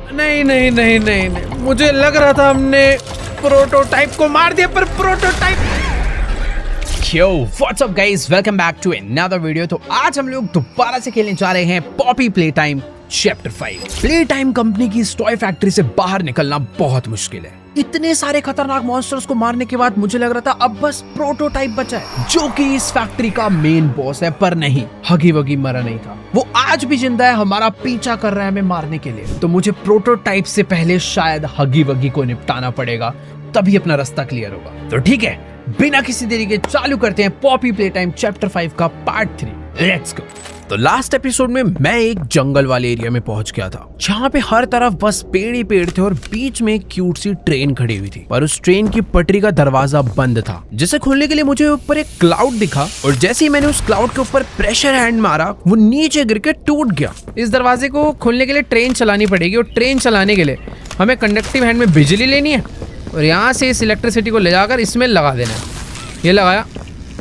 नहीं नहीं नहीं नहीं नहीं, मुझे लग रहा था हमने प्रोटोटाइप को मार दिया, पर prototype. Yo, what's up guys? Welcome back to another video। तो आज हम लोग दोबारा से खेलने जा रहे हैं Poppy Playtime chapter 5। Playtime company की इस टॉय फैक्ट्री से बाहर निकलना बहुत मुश्किल है। इतने सारे खतरनाक मॉन्स्टर्स को मारने के बाद मुझे लग रहा था अब बस प्रोटोटाइप बचा है, जो कि इस फैक्ट्री का मेन बॉस है। पर नहीं, हगी वगी मरा नहीं था, वो आज भी जिंदा है, हमारा पीछा कर रहा है हमें मारने के लिए। तो मुझे प्रोटोटाइप से पहले शायद हगी वगी को निपटाना पड़ेगा, तभी अपना रास्ता क्लियर होगा। तो ठीक है, बिना किसी देरी के चालू करते हैं पॉपी प्लेटाइम चैप्टर 5 का पार्ट 3। Let's go. तो लास्ट एपिसोड में मैं एक जंगल वाले एरिया में पहुंच गया था, जहाँ पे हर तरफ बस पेड़ ही पेड़ थे और बीच में एक क्यूट सी ट्रेन खड़ी हुई थी। पर उस ट्रेन की पटरी का दरवाजा बंद था, जिसे खोलने के लिए मुझे ऊपर एक क्लाउड दिखा, और जैसे ही मैंने उस क्लाउड के ऊपर प्रेशर हैंड मारा, वो नीचे गिर के टूट गया। इस दरवाजे को खोलने के लिए ट्रेन चलानी पड़ेगी, और ट्रेन चलाने के लिए हमें कंडक्टिव हैंड में बिजली लेनी है, और यहाँ से इस इलेक्ट्रिसिटी को ले जाकर इसमें लगा देना है। ये लगाया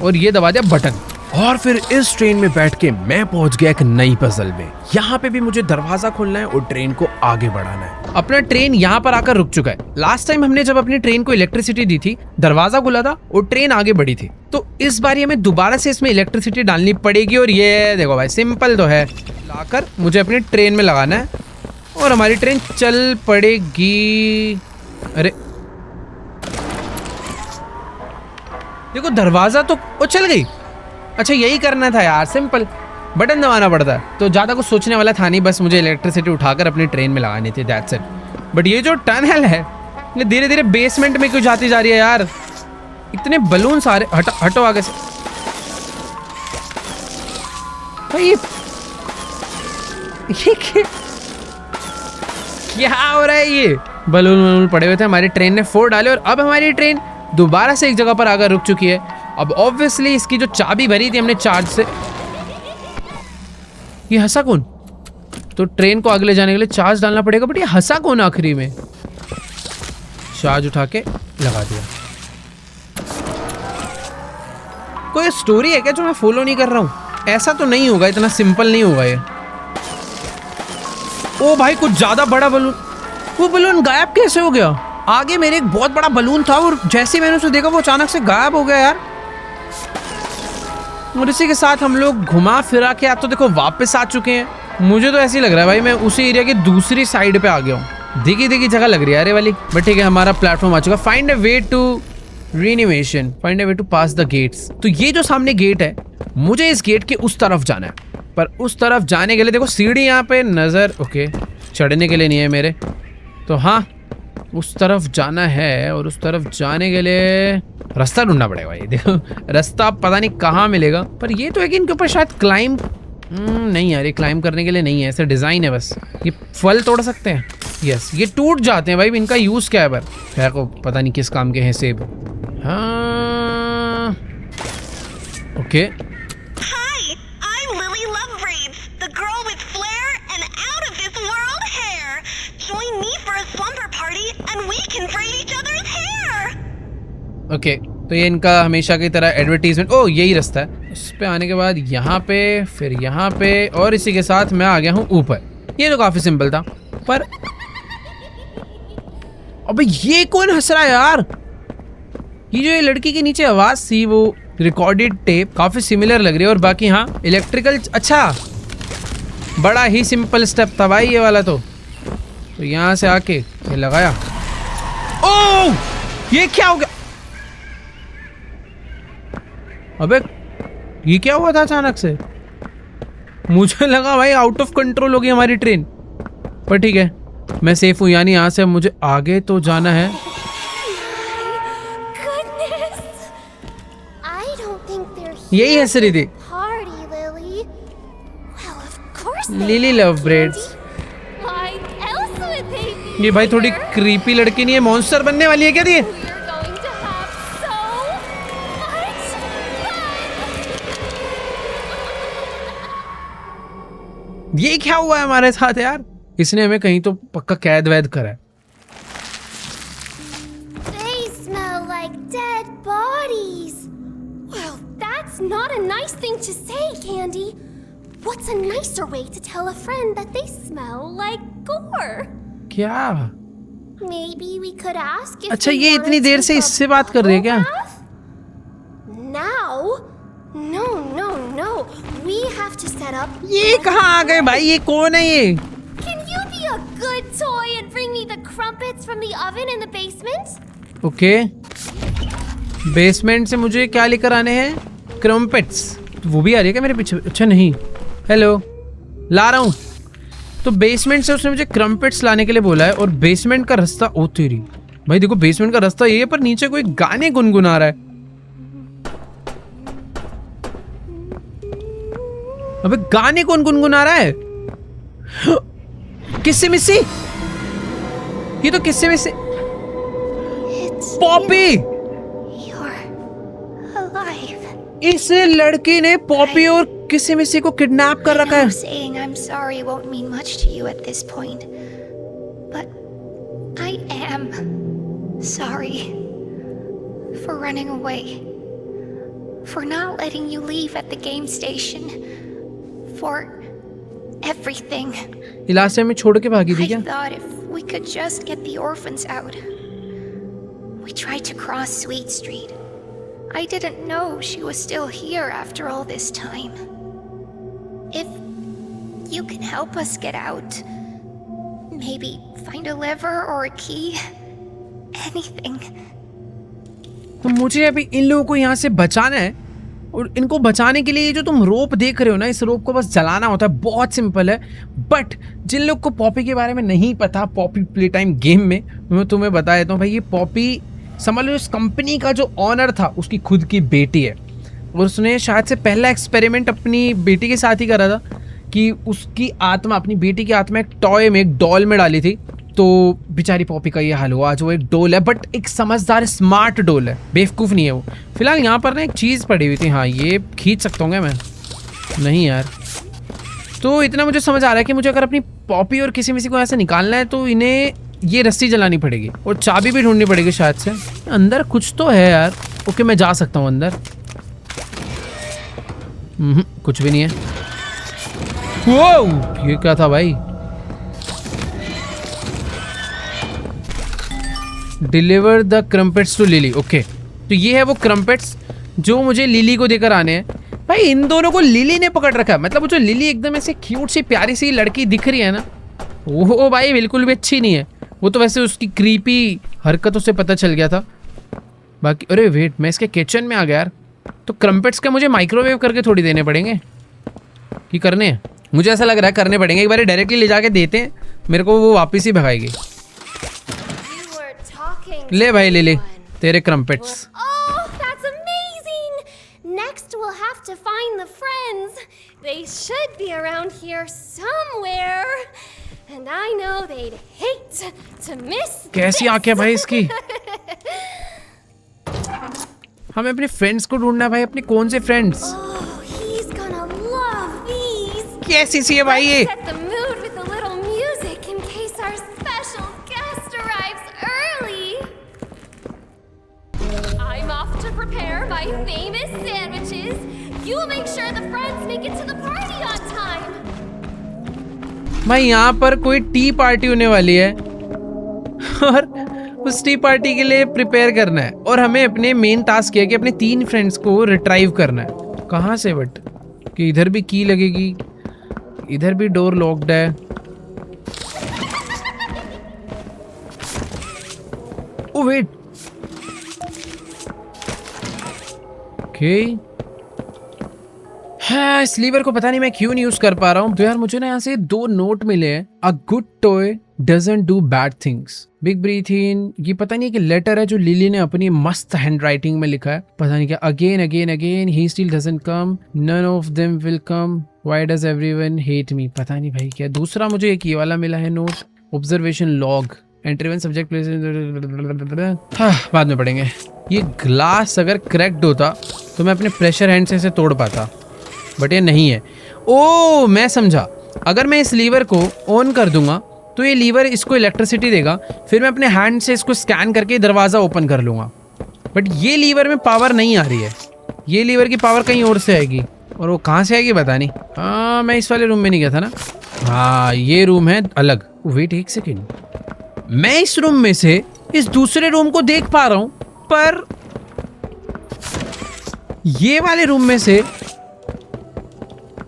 और ये दबा दिया बटन, और फिर इस ट्रेन में बैठ के मैं पहुंच गया एक नई पजल में। यहाँ पे भी मुझे दरवाजा खोलना है और ट्रेन को आगे बढ़ाना है। अपना ट्रेन यहाँ पर आकर रुक चुका है। लास्ट टाइम हमने जब अपनी ट्रेन को इलेक्ट्रिसिटी दी थी, दरवाजा खुला था और ट्रेन आगे बढ़ी थी। तो इस बार हमें दोबारा से इसमें इलेक्ट्रिसिटी डालनी पड़ेगी, और ये देखो भाई, सिंपल तो है। लाकर मुझे अपनी ट्रेन में लगाना है और हमारी ट्रेन चल पड़ेगी। अरे देखो, दरवाजा तो वो चल गई। अच्छा, यही करना था यार, सिंपल बटन दबाना पड़ता है। तो ज़्यादा कुछ सोचने वाला था नहीं, बस मुझे इलेक्ट्रिसिटी उठाकर अपनी ट्रेन में लगानी थी, दैट्स इट। बट ये जो टनल है, ये धीरे धीरे बेसमेंट में क्यों जाती जा रही है यार? इतने बलून सारे, हटो आगे से भाई। ये क्या हो रहा है? ये बलून पड़े हुए थे, हमारी ट्रेन ने फोड़ डाले, और अब हमारी ट्रेन दोबारा से एक जगह पर आकर रुक चुकी है। अब ऑब्वियसली इसकी जो चाबी भरी थी हमने चार्ज से, ये हंसा कौन? तो ट्रेन को आगे ले जाने के लिए चार्ज डालना पड़ेगा, बट ये हंसा कौन आखिरी में? चार्ज उठा के लगा दिया। कोई स्टोरी है क्या जो मैं फॉलो नहीं कर रहा हूं? ऐसा तो नहीं होगा, इतना सिंपल नहीं होगा ये। ओ भाई, कुछ ज्यादा बड़ा बलून। वो बलून गायब कैसे हो गया? आगे मेरे एक बहुत बड़ा बलून था, और जैसे मैंने उसे देखा वो अचानक से गायब हो गया यार। और इसी के साथ हम लोग घुमा फिरा के अब तो देखो वापस आ चुके हैं। मुझे तो ऐसे ही लग रहा है भाई, मैं उसी एरिया की दूसरी साइड पे आ गया हूँ। दिखी दिखी जगह लग रही है अरे वाली। बट ठीक है, हमारा प्लेटफॉर्म आ चुका। Find a way to reanimation, find a way to pass the gates. तो ये जो सामने गेट है, मुझे इस गेट के उस तरफ जाना है। पर उस तरफ जाने के लिए देखो सीढ़ी यहाँ पे नजर, ओके, चढ़ने के लिए नहीं है मेरे। तो हाँ, उस तरफ जाना है, और उस तरफ जाने के लिए रास्ता ढूंढना पड़ेगा। ये देखो, रास्ता पता नहीं कहाँ मिलेगा। पर ये तो है कि इनके ऊपर शायद क्लाइंब नहीं यार, ये क्लाइंब करने के लिए नहीं है, ऐसे डिजाइन है बस। ये फल तोड़ सकते हैं, यस। ये टूट जाते हैं भाई, इनका यूज क्या है? पर खैर को पता नहीं किस काम के हैं सेब। हाँ, ओके। ओके, तो ये इनका हमेशा की तरह एडवर्टीजमेंट। ओ, यही रास्ता है। उस पे आने के बाद यहाँ पे, फिर यहाँ पे, और इसी के साथ मैं आ गया हूँ ऊपर। ये तो काफी सिंपल था। पर अबे ये कौन हंस रहा है यार? ये जो ये लड़की के नीचे आवाज थी, वो रिकॉर्डेड टेप, काफी सिमिलर लग रही है। और बाकी हाँ, इलेक्ट्रिकल। अच्छा, बड़ा ही सिंपल स्टेप था भाई ये वाला। तो यहाँ से आके ये लगाया। ओ, ये क्या हो गया? अबे ये क्या हुआ था अचानक से? मुझे लगा भाई आउट ऑफ कंट्रोल हो गई हमारी ट्रेन। पर ठीक है, मैं सेफ हूँ, यानी यहाँ से मुझे आगे तो जाना है। यही हंस रही थी लिली लव ब्रेड्स। ये भाई थोड़ी क्रीपी लड़की नहीं है, मॉन्स्टर बनने वाली है क्या ये? ये क्या हुआ है हमारे साथ यार? इसने हमें कहीं तो पक्का कैद वैद करा है। They smell like dead bodies. Well, that's not a nice thing to say, Candy. What's a nicer way to tell a friend that they smell like gore? क्या? Maybe we could ask if अच्छा, they ये wanna इतनी देर से take a इससे बात कर रही है क्या? bubble bath? Now? No, no, no. We have to set up. ये कहाँ आ गए भाई? ये कौन है ये? Can you be a good toy and bring me the crumpets from the oven in the basement? Okay, basement से मुझे क्या लेकर आने हैं? क्रम्पेट्स। वो भी आ रही है क्या मेरे पीछे? अच्छा नहीं, हेलो, ला रहा हूँ। तो बेसमेंट से उसने मुझे क्रम्पेट्स लाने के लिए बोला है, और बेसमेंट का रास्ता, ओ तेरी भाई देखो, बेसमेंट का रास्ता ये है, पर नीचे कोई गाने गुनगुना रहा है। अबे गाने कौन गुनगुना रहा है? किस्से मिस्सी, ये तो किस्से मिस्सी। It's Poppy, you're alive. इस लड़की ने पॉपी और किसी मिसी को किडनैप कर रखा है। Saying I'm sorry won't mean much to you at this point, but I am sorry for running away, for not letting you leave at the game station, for everything. ये last time में छोड़ के भागी थी I क्या? thought if we could just get the orphans out. We tried to cross Sweet Street. I didn't know she was still here after all this time. If you can help us get out, maybe find a lever or a key, anything. तो मुझे अभी इन लोगों को यहाँ से बचाना है, और इनको बचाने के लिए ये जो तुम रोप देख रहे हो ना, इस रोप को बस जलाना होता है। बहुत सिंपल है। बट जिन लोग को पॉपी के बारे में नहीं पता, पॉपी प्ले टाइम गेम में, मैं तुम्हें बता देता हूँ भाई, ये पॉपी समझ लो इस कंपनी का जो ऑनर था उसकी खुद की बेटी है, और उसने शायद से पहला एक्सपेरिमेंट अपनी बेटी के साथ ही करा था कि उसकी आत्मा, अपनी बेटी की आत्मा एक टॉय में, एक डॉल में डाली थी। तो बेचारी पॉपी का ये हाल हुआ। आज वो एक डोल है, बट एक समझदार स्मार्ट डोल है, बेवकूफ़ नहीं है वो। फिलहाल यहाँ पर ना एक चीज़ पड़ी हुई थी, हाँ ये खींच सकता हूँ मैं? नहीं यार। तो इतना मुझे समझ आ रहा है कि मुझे अगर अपनी पॉपी और किसी को ऐसे निकालना है तो इन्हें ये रस्सी जलानी पड़ेगी, और चाबी भी ढूंढनी पड़ेगी शायद से। अंदर कुछ तो है यार। ओके, मैं जा सकता हूँ अंदर। कुछ भी नहीं है। वो ये क्या था भाई? Deliver the crumpets to Lily. Okay, तो ये है वो क्रम्पेट्स जो मुझे लिली को देकर आने हैं। भाई इन दोनों को लिली ने पकड़ रखा है। मतलब वो जो लिली एकदम ऐसे क्यूट सी प्यारी सी लड़की दिख रही है ना, वो भाई बिल्कुल भी अच्छी नहीं है। वो तो वैसे उसकी क्रीपी हरकतों से पता चल गया था। बाकी अरे वेट, मैं इसके किचन में आ गया यार। तो क्रम्पेट्स के मुझे माइक्रोवेव करके थोड़ी देने पड़ेंगे कि करने हैं? मुझे ऐसा लग रहा है करने पड़ेंगे। एक बार डायरेक्टली ले जाके देते हैं, मेरे को वो वापस ही भगाएगी। ले भाई ले ले तेरे क्रम्पेट्स। Oh, that's amazing! Next we'll have to find the friends. They should be around here somewhere. And I know they'd hate to miss कैसी आंखें भाई इसकी। हमें अपने फ्रेंड्स को ढूंढना है भाई। अपने कौन से friends? Oh, he's gonna love these. कैसी सी है भाई ये? Set the mood with a little music in case our special guest arrives early. I'm off to prepare my famous sandwiches. You make sure the friends make it to the party on time. भाई यहाँ पर कोई T party होने वाली है, और उस T party के लिए प्रिपेयर करना है, और हमें अपने मेन टास्क है कि अपने 3 फ्रेंड्स को रिट्राइव करना है। कहाँ से? बट कि इधर भी की लगेगी, इधर भी डोर लॉक्ड है। Oh wait, okay. हाँ, इस लीवर को पता नहीं मैं क्यों नहीं यूज कर पा रहा हूँ। तो यार मुझे ना यहाँ से 2 नोट मिले हैं। A good toy doesn't do bad things, big breath in. ये पता नहीं कि लेटर है जो लिली ने अपनी मस्त हैंड राइटिंग में लिखा है, पता नहीं क्या। अगेन अगेन अगेन ही still doesn't come, none of them will come, why does everyone hate me. पता नहीं भाई क्या। दूसरा मुझे एक ये वाला मिला है note, observation log, entry one subject place. हाँ, बाद में पढ़ेंगे। ये ग्लास अगर क्रैक्ड होता तो मैं अपने प्रेशर हैंड से इसे तोड़ पाता, बट ये नहीं है। ओ मैं समझा, अगर मैं इस लीवर को ऑन कर दूंगा तो ये लीवर इसको इलेक्ट्रिसिटी देगा, फिर मैं अपने हैंड से इसको स्कैन करके दरवाज़ा ओपन कर लूँगा। बट ये लीवर में पावर नहीं आ रही है, ये लीवर की पावर कहीं और से आएगी, और वो कहाँ से आएगी पता नहीं। हाँ, मैं इस वाले रूम में नहीं गया था ना। हाँ, ये रूम है अलग। वेट एक सेकेंड, मैं इस रूम में से इस दूसरे रूम को देख पा रहा हूं, पर ये वाले रूम में से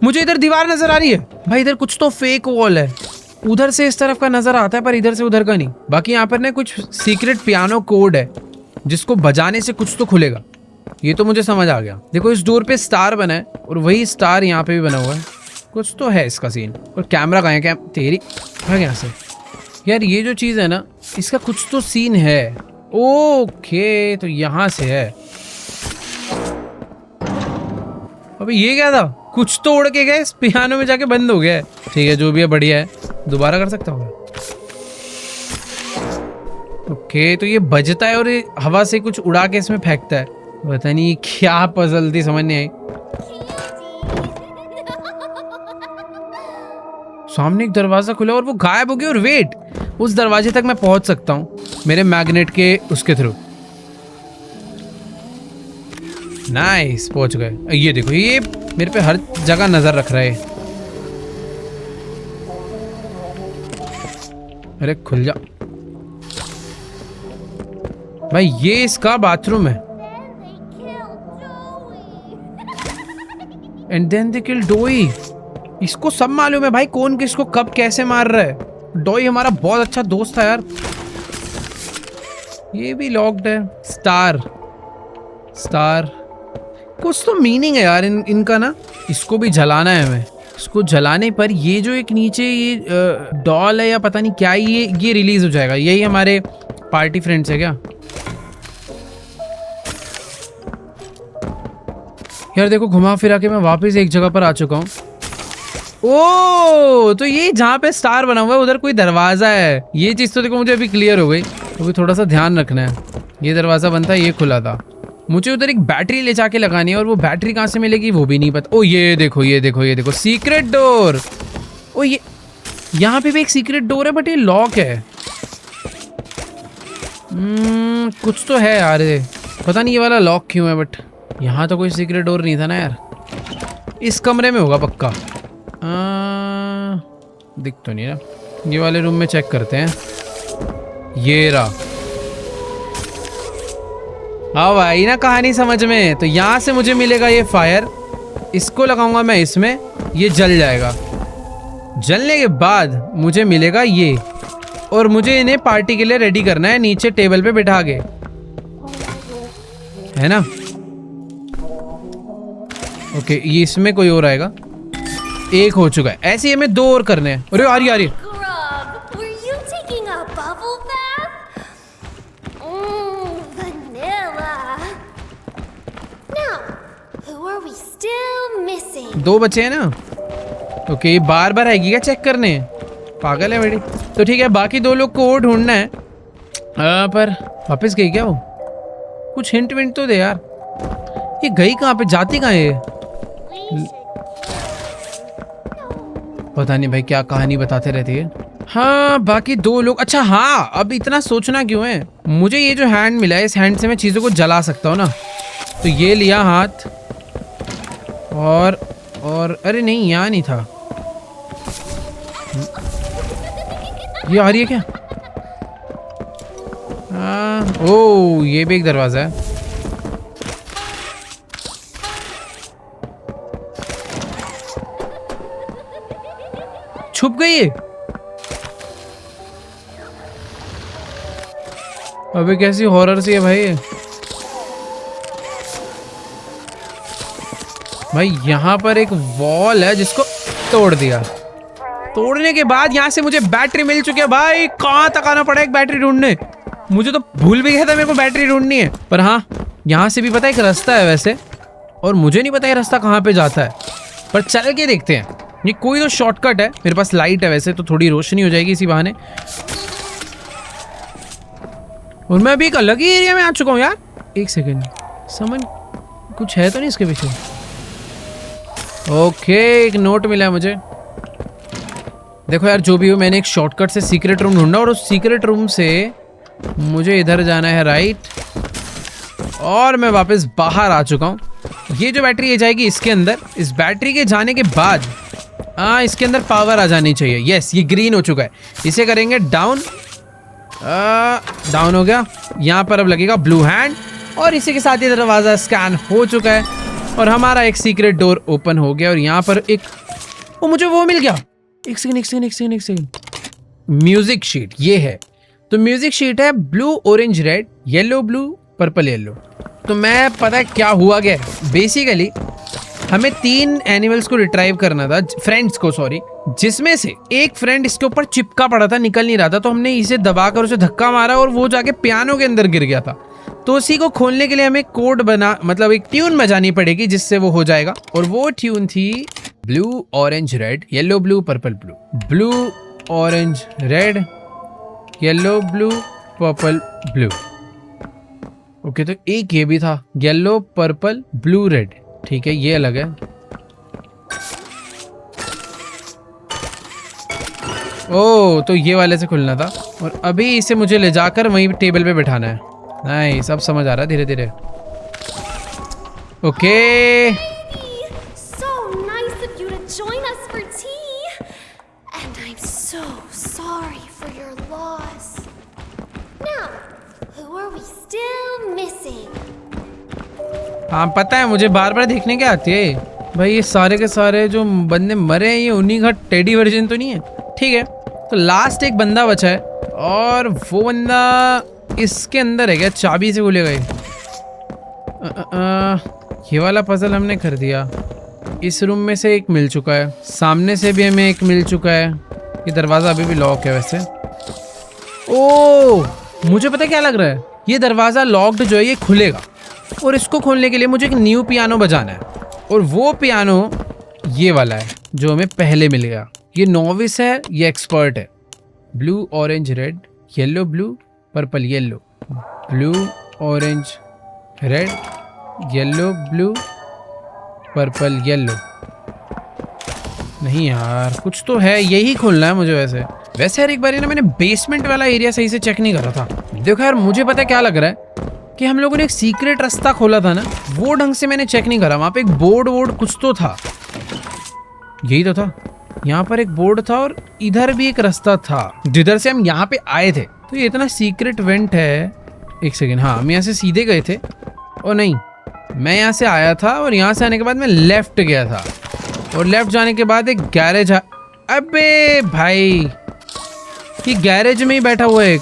मुझे इधर दीवार नजर आ रही है। भाई इधर कुछ तो फेक वॉल है। उधर से इस तरफ का नजर आता है पर इधर से उधर का नहीं। बाकी यहाँ पर ना कुछ सीक्रेट पियानो कोड है जिसको बजाने से कुछ तो खुलेगा। ये तो मुझे समझ आ गया। देखो इस डोर पे स्टार बना है और वही स्टार यहाँ पे भी बना हुआ है। कुछ तो है इसका सीन। और कैमरा कहाँ है? क्या तेरी भाग यहाँ से यार। ये जो चीज़ है ना, इसका कुछ तो सीन है। ओके तो यहाँ से है। अबे ये क्या था? कुछ तो उड़ के गए, इस पियानो में जाके बंद हो गया। ठीक है जो भी है बढ़िया है। दोबारा कर सकता हूँ। ओके तो ये बजता है और ये हवा से कुछ उड़ा के इसमें फेंकता है। पता नहीं क्या पजल थी, समझ नहीं आई। सामने एक दरवाजा खुला और वो गायब हो गया। और वेट, उस दरवाजे तक मैं पहुंच सकता हूँ मेरे मैग्नेट के उसके थ्रू। नाइस पहुंच गए। ये देखो ये मेरे पे हर जगह नजर रख रहा है। अरे खुल जा भाई। ये इसका बाथरूम है। एंड देन दे किल डोई। इसको सब मालूम है भाई कौन किसको कब कैसे मार रहा है। डोई हमारा बहुत अच्छा दोस्त था यार। ये भी लॉक्ड है। स्टार स्टार कुछ तो मीनिंग है यार इनका ना। इसको भी जलाना है हमें। इसको जलाने पर ये जो एक नीचे ये डॉल है या पता नहीं क्या, ये रिलीज हो जाएगा। यही हमारे पार्टी फ्रेंड्स है क्या यार? देखो घुमा फिरा के मैं वापस एक जगह पर आ चुका हूँ। ओ तो ये जहाँ पे स्टार बना हुआ है उधर कोई दरवाजा है। ये चीज तो देखो मुझे अभी क्लियर हो गई। तो भी थोड़ा सा ध्यान रखना है। ये दरवाजा बंद था, ये खुला था। मुझे उधर एक बैटरी ले जाके लगानी है और वो बैटरी कहाँ से मिलेगी वो भी नहीं पता। ओ ये देखो ये देखो ये देखो सीक्रेट डोर। ओ ये यहाँ पे भी एक सीक्रेट डोर है बट ये लॉक है। कुछ तो है यार। पता नहीं ये वाला लॉक क्यों है, बट यहाँ तो कोई सीक्रेट डोर नहीं था ना यार। इस कमरे में होगा पक्का। दिख तो नहीं ना। ये वाले रूम में चेक करते हैं। ये रहा। अब आई ना कहानी समझ में। तो यहाँ से मुझे मिलेगा ये फायर। इसको लगाऊंगा मैं इसमें, ये जल जाएगा। जलने के बाद मुझे मिलेगा ये। और मुझे इन्हें पार्टी के लिए रेडी करना है नीचे टेबल पे बिठा के, है ना। ओके ये इसमें कोई और आएगा। एक हो चुका है। ऐसे ही हमें 2 और करने हैं। अरे आ रही Grub, were you taking a bubble bath? Vanilla. Now, who are we still missing? 2 बचे हैं ना। ओके ये बार बार आएगी क्या चेक करने? पागल है बड़ी। तो ठीक है बाकी 2 लोग को और ढूंढना है। पर वापस गई क्या वो? कुछ हिंट विंट तो दे यार। ये गई कहाँ पे, जाती कहाँ है? पता नहीं भाई क्या कहानी बताते रहती है। हाँ बाकी 2 लोग। अच्छा हाँ अब इतना सोचना क्यों है। मुझे ये जो हैंड मिला है इस हैंड से मैं चीज़ों को जला सकता हूँ ना। तो ये लिया हाथ और अरे नहीं यहाँ नहीं था। ये आ रही है क्या? ओ ये भी एक दरवाजा है। छुप गई है। अबे कैसी हॉरर सी है भाई। भाई यहाँ पर एक वॉल है जिसको तोड़ दिया। तोड़ने के बाद यहाँ से मुझे बैटरी मिल चुकी है। भाई कहाँ तक आना पड़ा एक बैटरी ढूंढने। मुझे तो भूल भी गया था मेरे को बैटरी ढूंढनी है। पर हाँ यहाँ से भी पता है एक रास्ता है वैसे, और मुझे नहीं पता ये रास्ता कहाँ पे जाता है, पर चल के देखते हैं। ये कोई तो शॉर्टकट है। मेरे पास लाइट है वैसे तो थोड़ी रोशनी हो जाएगी इसी बहाने। और मैं अभी एक अलग ही एरिया में आ चुका हूँ यार। एक सेकेंड, समन कुछ है तो नहीं इसके पीछे? ओके एक नोट मिला है मुझे। देखो यार जो भी हो मैंने एक शॉर्टकट से सीक्रेट रूम ढूंढा और उस सीक्रेट रूम से मुझे इधर जाना है राइट। और मैं वापस बाहर आ चुका हूँ। ये जो बैटरी ये जाएगी इसके अंदर। इस बैटरी के जाने के बाद इसके अंदर पावर आ जानी चाहिए। यस ये ग्रीन हो चुका है। इसे करेंगे डाउन डाउन हो गया। यहाँ पर अब लगेगा ब्लू हैंड और इसी के साथ ये दरवाज़ा स्कैन हो चुका है और हमारा एक सीक्रेट डोर ओपन हो गया। और यहाँ पर मुझे वो मिल गया। एक सेकंड। म्यूजिक शीट ये है। तो म्यूजिक शीट है blue orange red yellow blue purple yellow. तो मैं पता है क्या हुआ गया, बेसिकली हमें 3 एनिमल्स को रिट्राइव करना था, फ्रेंड्स को सॉरी, जिसमें से एक फ्रेंड इसके ऊपर चिपका पड़ा था, निकल नहीं रहा था। तो हमने इसे दबाकर उसे धक्का मारा और वो जाके पियानो के अंदर गिर गया था। तो उसी को खोलने के लिए हमें कोड मतलब एक ट्यून बजानी पड़ेगी जिससे वो हो जाएगा। और वो ट्यून थी blue orange red yellow blue purple blue, blue orange red yellow blue purple blue. Okay, तो एक ये भी था येलो पर्पल ब्लू रेड। ठीक है, ये अलग है। ओ, तो ये वाले से खुलना था और अभी इसे मुझे ले जाकर वहीं टेबल पे बैठाना है। नहीं, सब समझ आ रहा है धीरे धीरे। Okay, So nice of you to join us for tea. And I'm so sorry for your loss. Now, who are we still missing? हाँ पता है मुझे, बार बार देखने के आती है भाई। ये सारे के सारे जो बंदे मरे हैं ये उन्हीं का टेडी वर्जन तो नहीं है। ठीक है, तो लास्ट एक बंदा बचा है और वो बंदा इसके अंदर है क्या? चाबी से खुलेगा ये वाला पजल हमने कर दिया। इस रूम में से एक मिल चुका है, सामने से भी हमें एक मिल चुका है। ये दरवाज़ा अभी भी लॉक है वैसे। ओह, मुझे पता क्या लग रहा है, ये दरवाज़ा लॉक्ड जो है ये खुलेगा और इसको खोलने के लिए मुझे एक न्यू पियानो बजाना है। और वो पियानो ये वाला है जो हमें पहले मिल गया। ये नोविस है, ये एक्सपर्ट है। Blue orange red yellow blue purple yellow, blue orange red yellow blue purple yellow. नहीं यार, कुछ तो है, यही खोलना है मुझे। वैसे यार एक बार ना मैंने बेसमेंट वाला एरिया सही से चेक नहीं करा था। देखो यार, मुझे पता क्या लग रहा है कि हम लोगों ने एक सीक्रेट रास्ता खोला था ना, वो ढंग से मैंने चेक नहीं करा। वहाँ पे एक बोर्ड कुछ तो था, यही तो था। यहाँ पर एक बोर्ड था और इधर भी एक रास्ता था जिधर से हम यहाँ पे आए थे। तो ये इतना सीक्रेट वेंट है। एक सेकेंड, हाँ हम यहाँ से सीधे गए थे। और नहीं, मैं यहाँ से आया था और यहाँ से आने के बाद मैं लेफ्ट गया था और लेफ्ट जाने के बाद एक गैरेज। अबे भाई, ये गैरेज में ही बैठा हुआ है एक।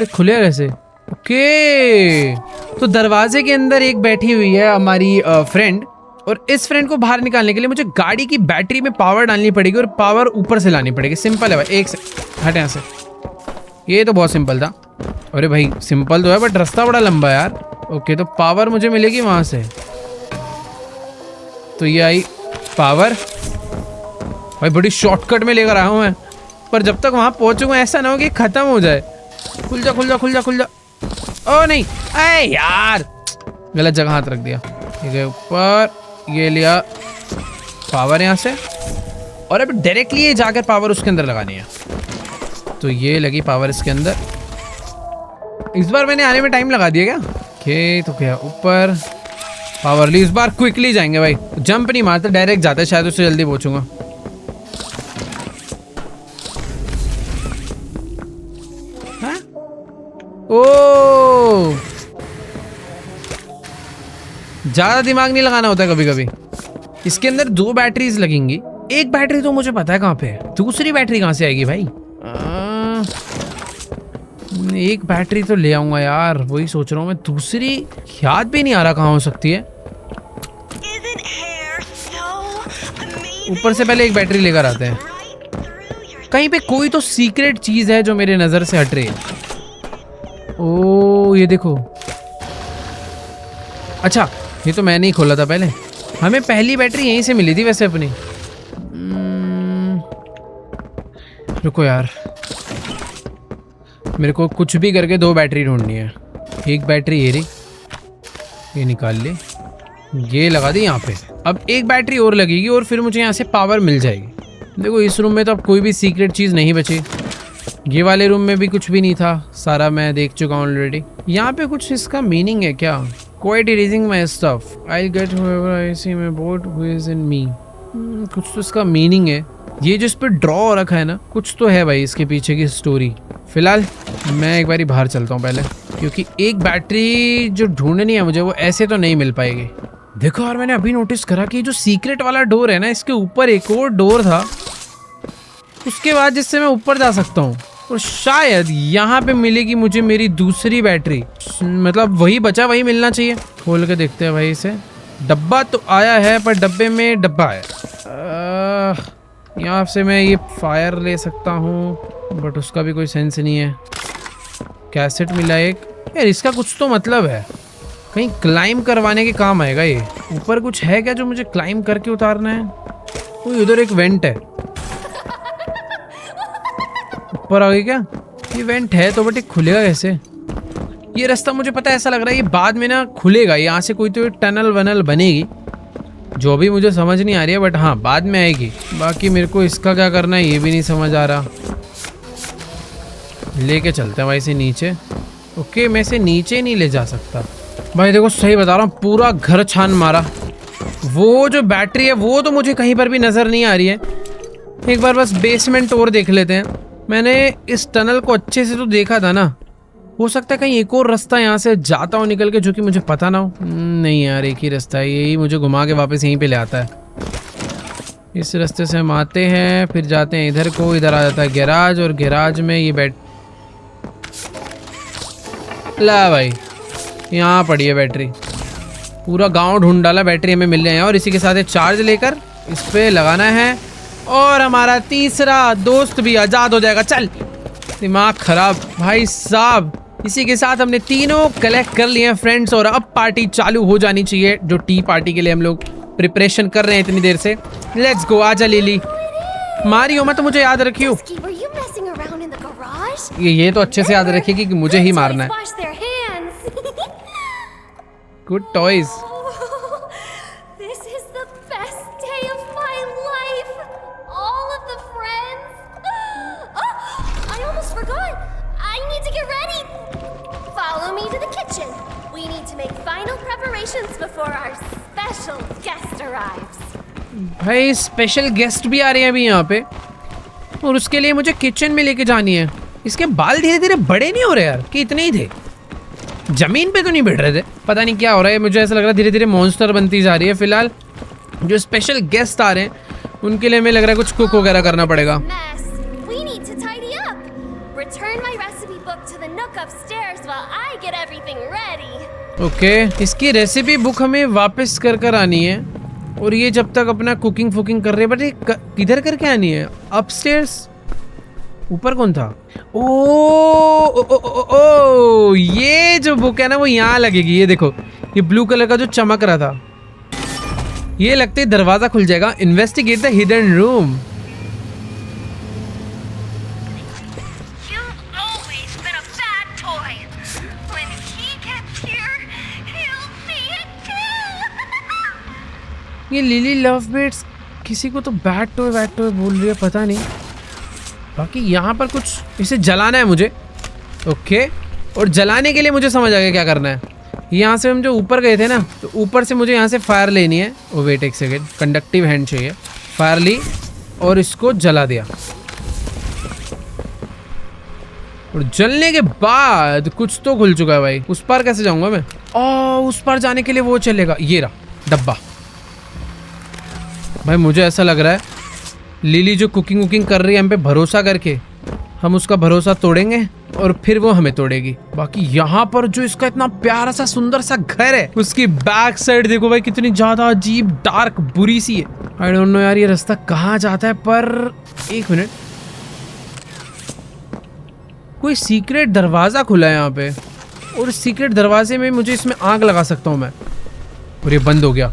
खुलेगा कैसे? ओके, तो दरवाजे के अंदर एक बैठी हुई है हमारी फ्रेंड। और इस फ्रेंड को बाहर निकालने के लिए मुझे गाड़ी की बैटरी में पावर डालनी पड़ेगी और पावर ऊपर से लानी पड़ेगी। सिंपल है भाई। एक से हट यहाँ से। ये तो बहुत सिंपल था। अरे भाई सिंपल तो है बट रास्ता बड़ा लंबा है यार। ओके, तो पावर मुझे मिलेगी वहां से। तो ये आई पावर। भाई बड़ी शॉर्टकट में लेकर आया हूँ मैं, पर जब तक वहां पहुंचूंगा ऐसा ना हो कि खत्म हो जाए। खुल जा खुल जा खुल जा खुल जा। ओ नहीं, अरे यार गलत जगह हाथ रख दिया। ठीक है, ऊपर ये लिया पावर यहाँ से और अब डायरेक्टली ये जाकर पावर उसके अंदर लगानी है। तो ये लगी पावर इसके अंदर। इस बार मैंने आने में टाइम लगा दिया क्या? ओके, तो क्या ऊपर पावर ली। इस बार क्विकली जाएंगे भाई, जंप नहीं मारते, डायरेक्ट जाते, शायद उससे जल्दी पहुंचूंगा। हाँ? ओ, ज्यादा दिमाग नहीं लगाना होता कभी कभी। इसके अंदर 2 बैटरीज लगेंगी। एक बैटरी तो मुझे पता है कहाँ पे है, दूसरी बैटरी कहाँ से आएगी भाई? एक बैटरी तो ले आऊंगा यार, वही सोच रहा हूँ मैं। दूसरी याद भी नहीं आ रहा कहाँ हो सकती है। ऊपर से पहले एक बैटरी लेकर आते हैं। कहीं पे कोई तो सीक्रेट चीज है जो मेरे नजर से हट रही है। ओ ये देखो, अच्छा ये तो मैंने ही खोला था पहले। हमें पहली बैटरी यहीं से मिली थी वैसे अपनी। रुको यार, मेरे को कुछ भी करके 2 बैटरी ढूंढनी है। एक बैटरी ये रही, ये निकाल ली, ये लगा दी यहाँ पे। अब एक बैटरी और लगेगी और फिर मुझे यहाँ से पावर मिल जाएगी। देखो इस रूम में तो अब कोई भी सीक्रेट चीज़ नहीं बची। ये वाले रूम में भी कुछ भी नहीं था, सारा मैं देख चुका हूँ ऑलरेडी। यहाँ पे कुछ इसका मीनिंग है क्या? Quite erasing my stuff, I get whoever I see my boat who is in me. कुछ तो इसका मीनिंग है। ये जो इस पर ड्रॉ हो रखा है ना, कुछ तो है भाई इसके पीछे की स्टोरी। फिलहाल मैं एक बारी बाहर चलता हूँ पहले, क्योंकि एक बैटरी जो ढूंढनी है मुझे वो ऐसे तो नहीं मिल पाएगी। देखो यार, मैंने अभी नोटिस करा कि जो सीक्रेट वाला डोर है ना, इसके ऊपर एक और डोर था उसके बाद, जिससे मैं ऊपर जा सकता हूँ, और शायद यहाँ पे मिलेगी मुझे मेरी दूसरी बैटरी। मतलब वही बचा, वही मिलना चाहिए। खोल के देखते हैं भाई इसे। डब्बा तो आया है, पर डब्बे में डब्बा है। यहाँ से मैं ये फायर ले सकता हूँ, बट उसका भी कोई सेंस नहीं है। कैसेट मिला एक। यार इसका कुछ तो मतलब है, कहीं क्लाइम करवाने के काम आएगा ये। ऊपर कुछ है क्या जो मुझे क्लाइम करके उतारना है? वो उधर एक वेंट है, ऊपर आ गई क्या? ये वेंट है तो, बट ये खुलेगा कैसे? ये रास्ता मुझे पता है, ऐसा लग रहा है ये बाद में ना खुलेगा। यहाँ से कोई तो टनल वनल बनेगी, जो भी मुझे समझ नहीं आ रही है, बट हाँ बाद में आएगी। बाकी मेरे को इसका क्या करना है ये भी नहीं समझ आ रहा। लेके चलते हैं भाई इसे नीचे। ओके, मैं इसे नीचे नहीं ले जा सकता भाई। देखो सही बता रहा हूँ, पूरा घर छान मारा। वो जो बैटरी है वो तो मुझे कहीं पर भी नज़र नहीं आ रही है। एक बार बस बेसमेंट और देख लेते हैं। मैंने इस टनल को अच्छे से तो देखा था ना, हो सकता है कहीं एक और रास्ता यहाँ से जाता हो निकल के, जो कि मुझे पता ना हो। नहीं यार, एक ही रास्ता है, यही मुझे घुमा के वापस यहीं पे ले आता है। इस रास्ते से हम आते हैं, फिर जाते हैं इधर को। इधर आ जाता है गैराज, और गैराज में ये बैट ला भाई, यहाँ पड़ी है बैटरी। पूरा गांव ढूंढ डाला, बैटरी हमें मिल रही है। और इसी के साथ एक चार्ज लेकर इस पे लगाना है, और हमारा तीसरा दोस्त भी आज़ाद हो जाएगा। चल, दिमाग खराब भाई साहब। इसी के साथ हमने तीनों कलेक्ट कर लिए हैं फ्रेंड्स, और अब पार्टी चालू हो जानी चाहिए, जो टी पार्टी के लिए हम लोग प्रिपरेशन कर रहे हैं इतनी देर से। Let's go. आजा लिली, मारियो मत, तो मुझे याद रखियो। ये तो अच्छे से याद रखिएगी कि मुझे ही मारना है। Good toys. भाई स्पेशल गेस्ट भी आ रहे हैं अभी यहाँ पे, और उसके लिए मुझे किचन में लेके जानी है। इसके बाल धीरे धीरे बड़े नहीं हो रहे यार, कि इतने ही थे? जमीन पे तो नहीं बैठ रहे थे। पता नहीं क्या हो रहा है, मुझे ऐसा लग रहा है धीरे धीरे मॉन्स्टर बनती जा रही है। फिलहाल जो स्पेशल गेस्ट आ रहे हैं उनके लिए हमें लग रहा है कुछ कुक वगैरह करना पड़ेगा। ओके, इसकी रेसिपी बुक हमें वापस कर आनी है, और ये जब तक अपना कुकिंग फुकिंग कर रहे हैं। बट ये किधर करके आनी है? अपस्टेयर्स? ऊपर कौन था? ओ, ये जो बुक है ना वो यहाँ लगेगी। ये देखो, ये ब्लू कलर का जो चमक रहा था, ये लगते ही दरवाजा खुल जाएगा। Investigate the hidden room. ये लिली लव बिट्स किसी को तो बैट टॉय बोल रही है, पता नहीं। बाकी यहाँ पर कुछ इसे जलाना है मुझे। ओके, और जलाने के लिए मुझे समझ आ गया क्या करना है। यहाँ से हम जो ऊपर गए थे ना, तो ऊपर से मुझे यहाँ से फायर लेनी है। ओ वेट एक सेकेंड, कंडक्टिव हैंड चाहिए। फायर ली और इसको जला दिया, और जलने के बाद कुछ तो खुल चुका है भाई। उस पार कैसे जाऊंगा मैं? उस पार जाने के लिए वो चलेगा। ये रहा डब्बा। भाई मुझे ऐसा लग रहा है लिली जो कुकिंग वुकिंग कर रही है हम पे भरोसा करके, हम उसका भरोसा तोड़ेंगे और फिर वो हमें तोड़ेगी। बाकी यहाँ पर जो इसका इतना प्यारा सा सुंदर सा घर है, उसकी बैक साइड देखो भाई कितनी ज्यादा अजीब डार्क बुरी सी है। आई डोंट नो यार ये रास्ता कहाँ जाता है, पर एक मिनट, कोई सीक्रेट दरवाजा खुला है यहाँ पे, और इस सीक्रेट दरवाजे में मुझे इसमें आग लगा सकता हूँ मैं, और ये बंद हो गया।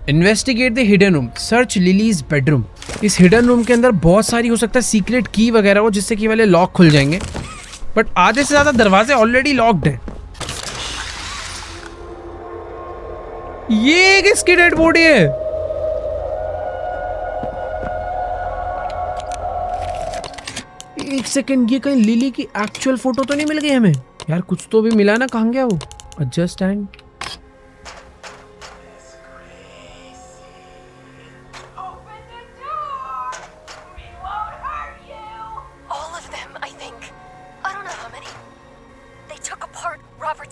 Investigate the hidden room, search lilies bedroom. इस हिडन रूम के अंदर बहुत सारी हो सकता है सीक्रेट की वगैरह हो, जिससे की वाले लॉक खुल जाएंगे, बट आधे से ज्यादा दरवाजे ऑलरेडी लॉक्ड हैं। ये किसकी डेड बॉडी है? एक सेकंड, ये कहीं लिली की एक्चुअल फोटो तो नहीं मिल गई हमें यार? कुछ तो भी मिला ना, कहाँ गया वो? Adjust and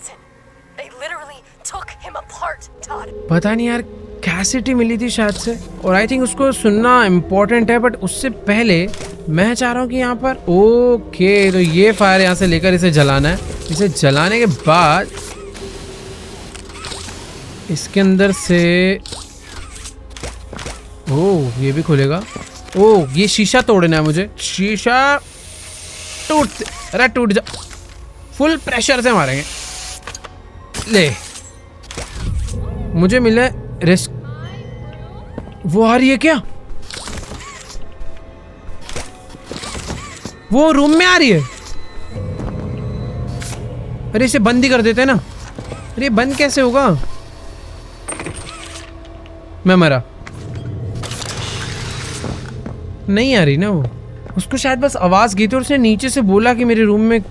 skeleton. They literally took him apart, Todd. पता नहीं यार कैसेटी मिली थी शायद से, और आई थिंक उसको सुनना इम्पोर्टेंट है, बट उससे पहले मैं चाह रहा हूँ कि यहाँ पर ओके तो ये फायर यहाँ से लेकर इसे जलाना है। इसे जलाने के बाद इसके अंदर से ये भी खुलेगा। ये शीशा तोड़ना है मुझे। शीशा टूट जा। फुल प्रेशर से मारेंगे। ले मुझे मिला रिस्क। वो आ रही है क्या? वो रूम में आ रही है। अरे इसे बंद ही कर देते हैं ना। अरे बंद कैसे होगा? मैं मरा। नहीं आ रही ना वो। उसको शायद बस आवाज गई थी और उसने नीचे से बोला कि मेरे रूम में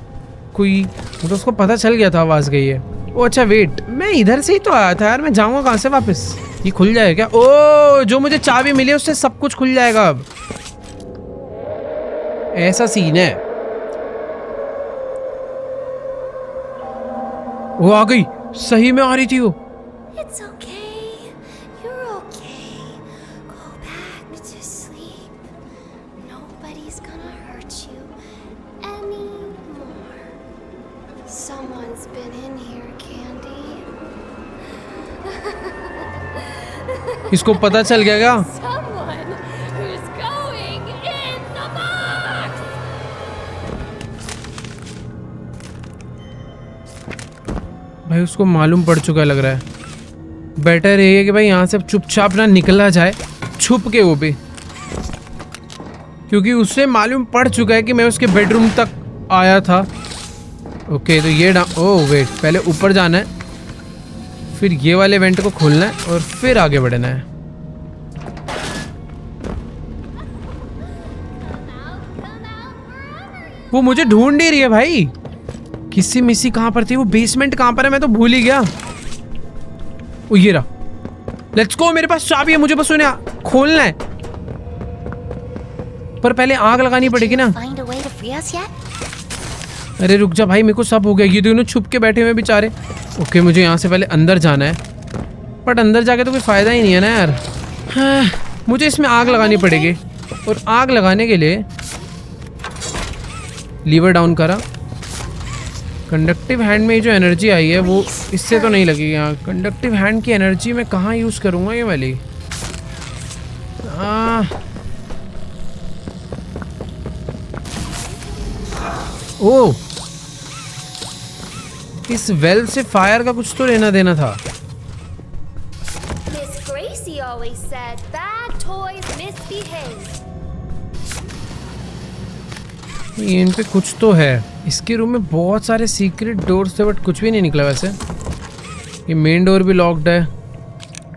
कोई, तो उसको पता चल गया था आवाज गई है। ओ अच्छा वेट, मैं इधर से ही तो आया था यार। मैं जाऊंगा कहाँ से वापस? ये खुल जाएगा क्या? ओ जो मुझे चाबी मिली है उससे सब कुछ खुल जाएगा अब। ऐसा सीन है। वो आ गई, सही में आ रही थी वो। It's okay. You're okay. Go back to sleep. Nobody's gonna hurt you anymore. Someone's been in here, Candy. इसको पता चल गया क्या? Someone who's going in the box. भाई उसको मालूम पड़ चुका लग रहा है। बेटर ये है कि भाई यहाँ से चुपचाप ना निकला जाए, छुप के वो भी, क्योंकि उससे मालूम पड़ चुका है कि मैं उसके बेडरूम तक आया था। ओके तो ये वेट, पहले ऊपर जाना है, फिर ये वाले वेंट को खोलना है और फिर आगे बढ़ना है। वो मुझे ढूंढ नहीं रही है भाई। किसी मिसी कहाँ पर थी? वो बेसमेंट कहाँ पर है? मैं तो भूल ही गया। ओ ये रहा। Let's go. मेरे पास चाबी है, मुझे बस उन्हें खोलना है। पर पहले आग लगानी पड़ेगी ना। Find a way to free us yet? अरे रुक जा भाई, मेरे को सब हो गया। ये दोनों छुप के बैठे हुए बेचारे। ओके मुझे यहाँ से पहले अंदर जाना है, बट अंदर जाके तो कोई फायदा ही नहीं है ना यार। हाँ, मुझे इसमें आग लगानी पड़ेगी, और आग लगाने के लिए लीवर डाउन करा। कंडक्टिव हैंड में जो एनर्जी आई है वो इससे तो नहीं लगेगी। यहाँ कंडक्टिव हैंड की एनर्जी मैं कहाँ यूज़ करूँगा ये वाली? ओ इस वेल से फायर का कुछ तो लेना देना था। Miss Gracie always said bad toys misbehave. इन पे कुछ तो है। इसके रूम में बहुत सारे सीक्रेट डोर्स थे, बट कुछ भी नहीं निकला वैसे। ये मेन डोर भी लॉक्ड है।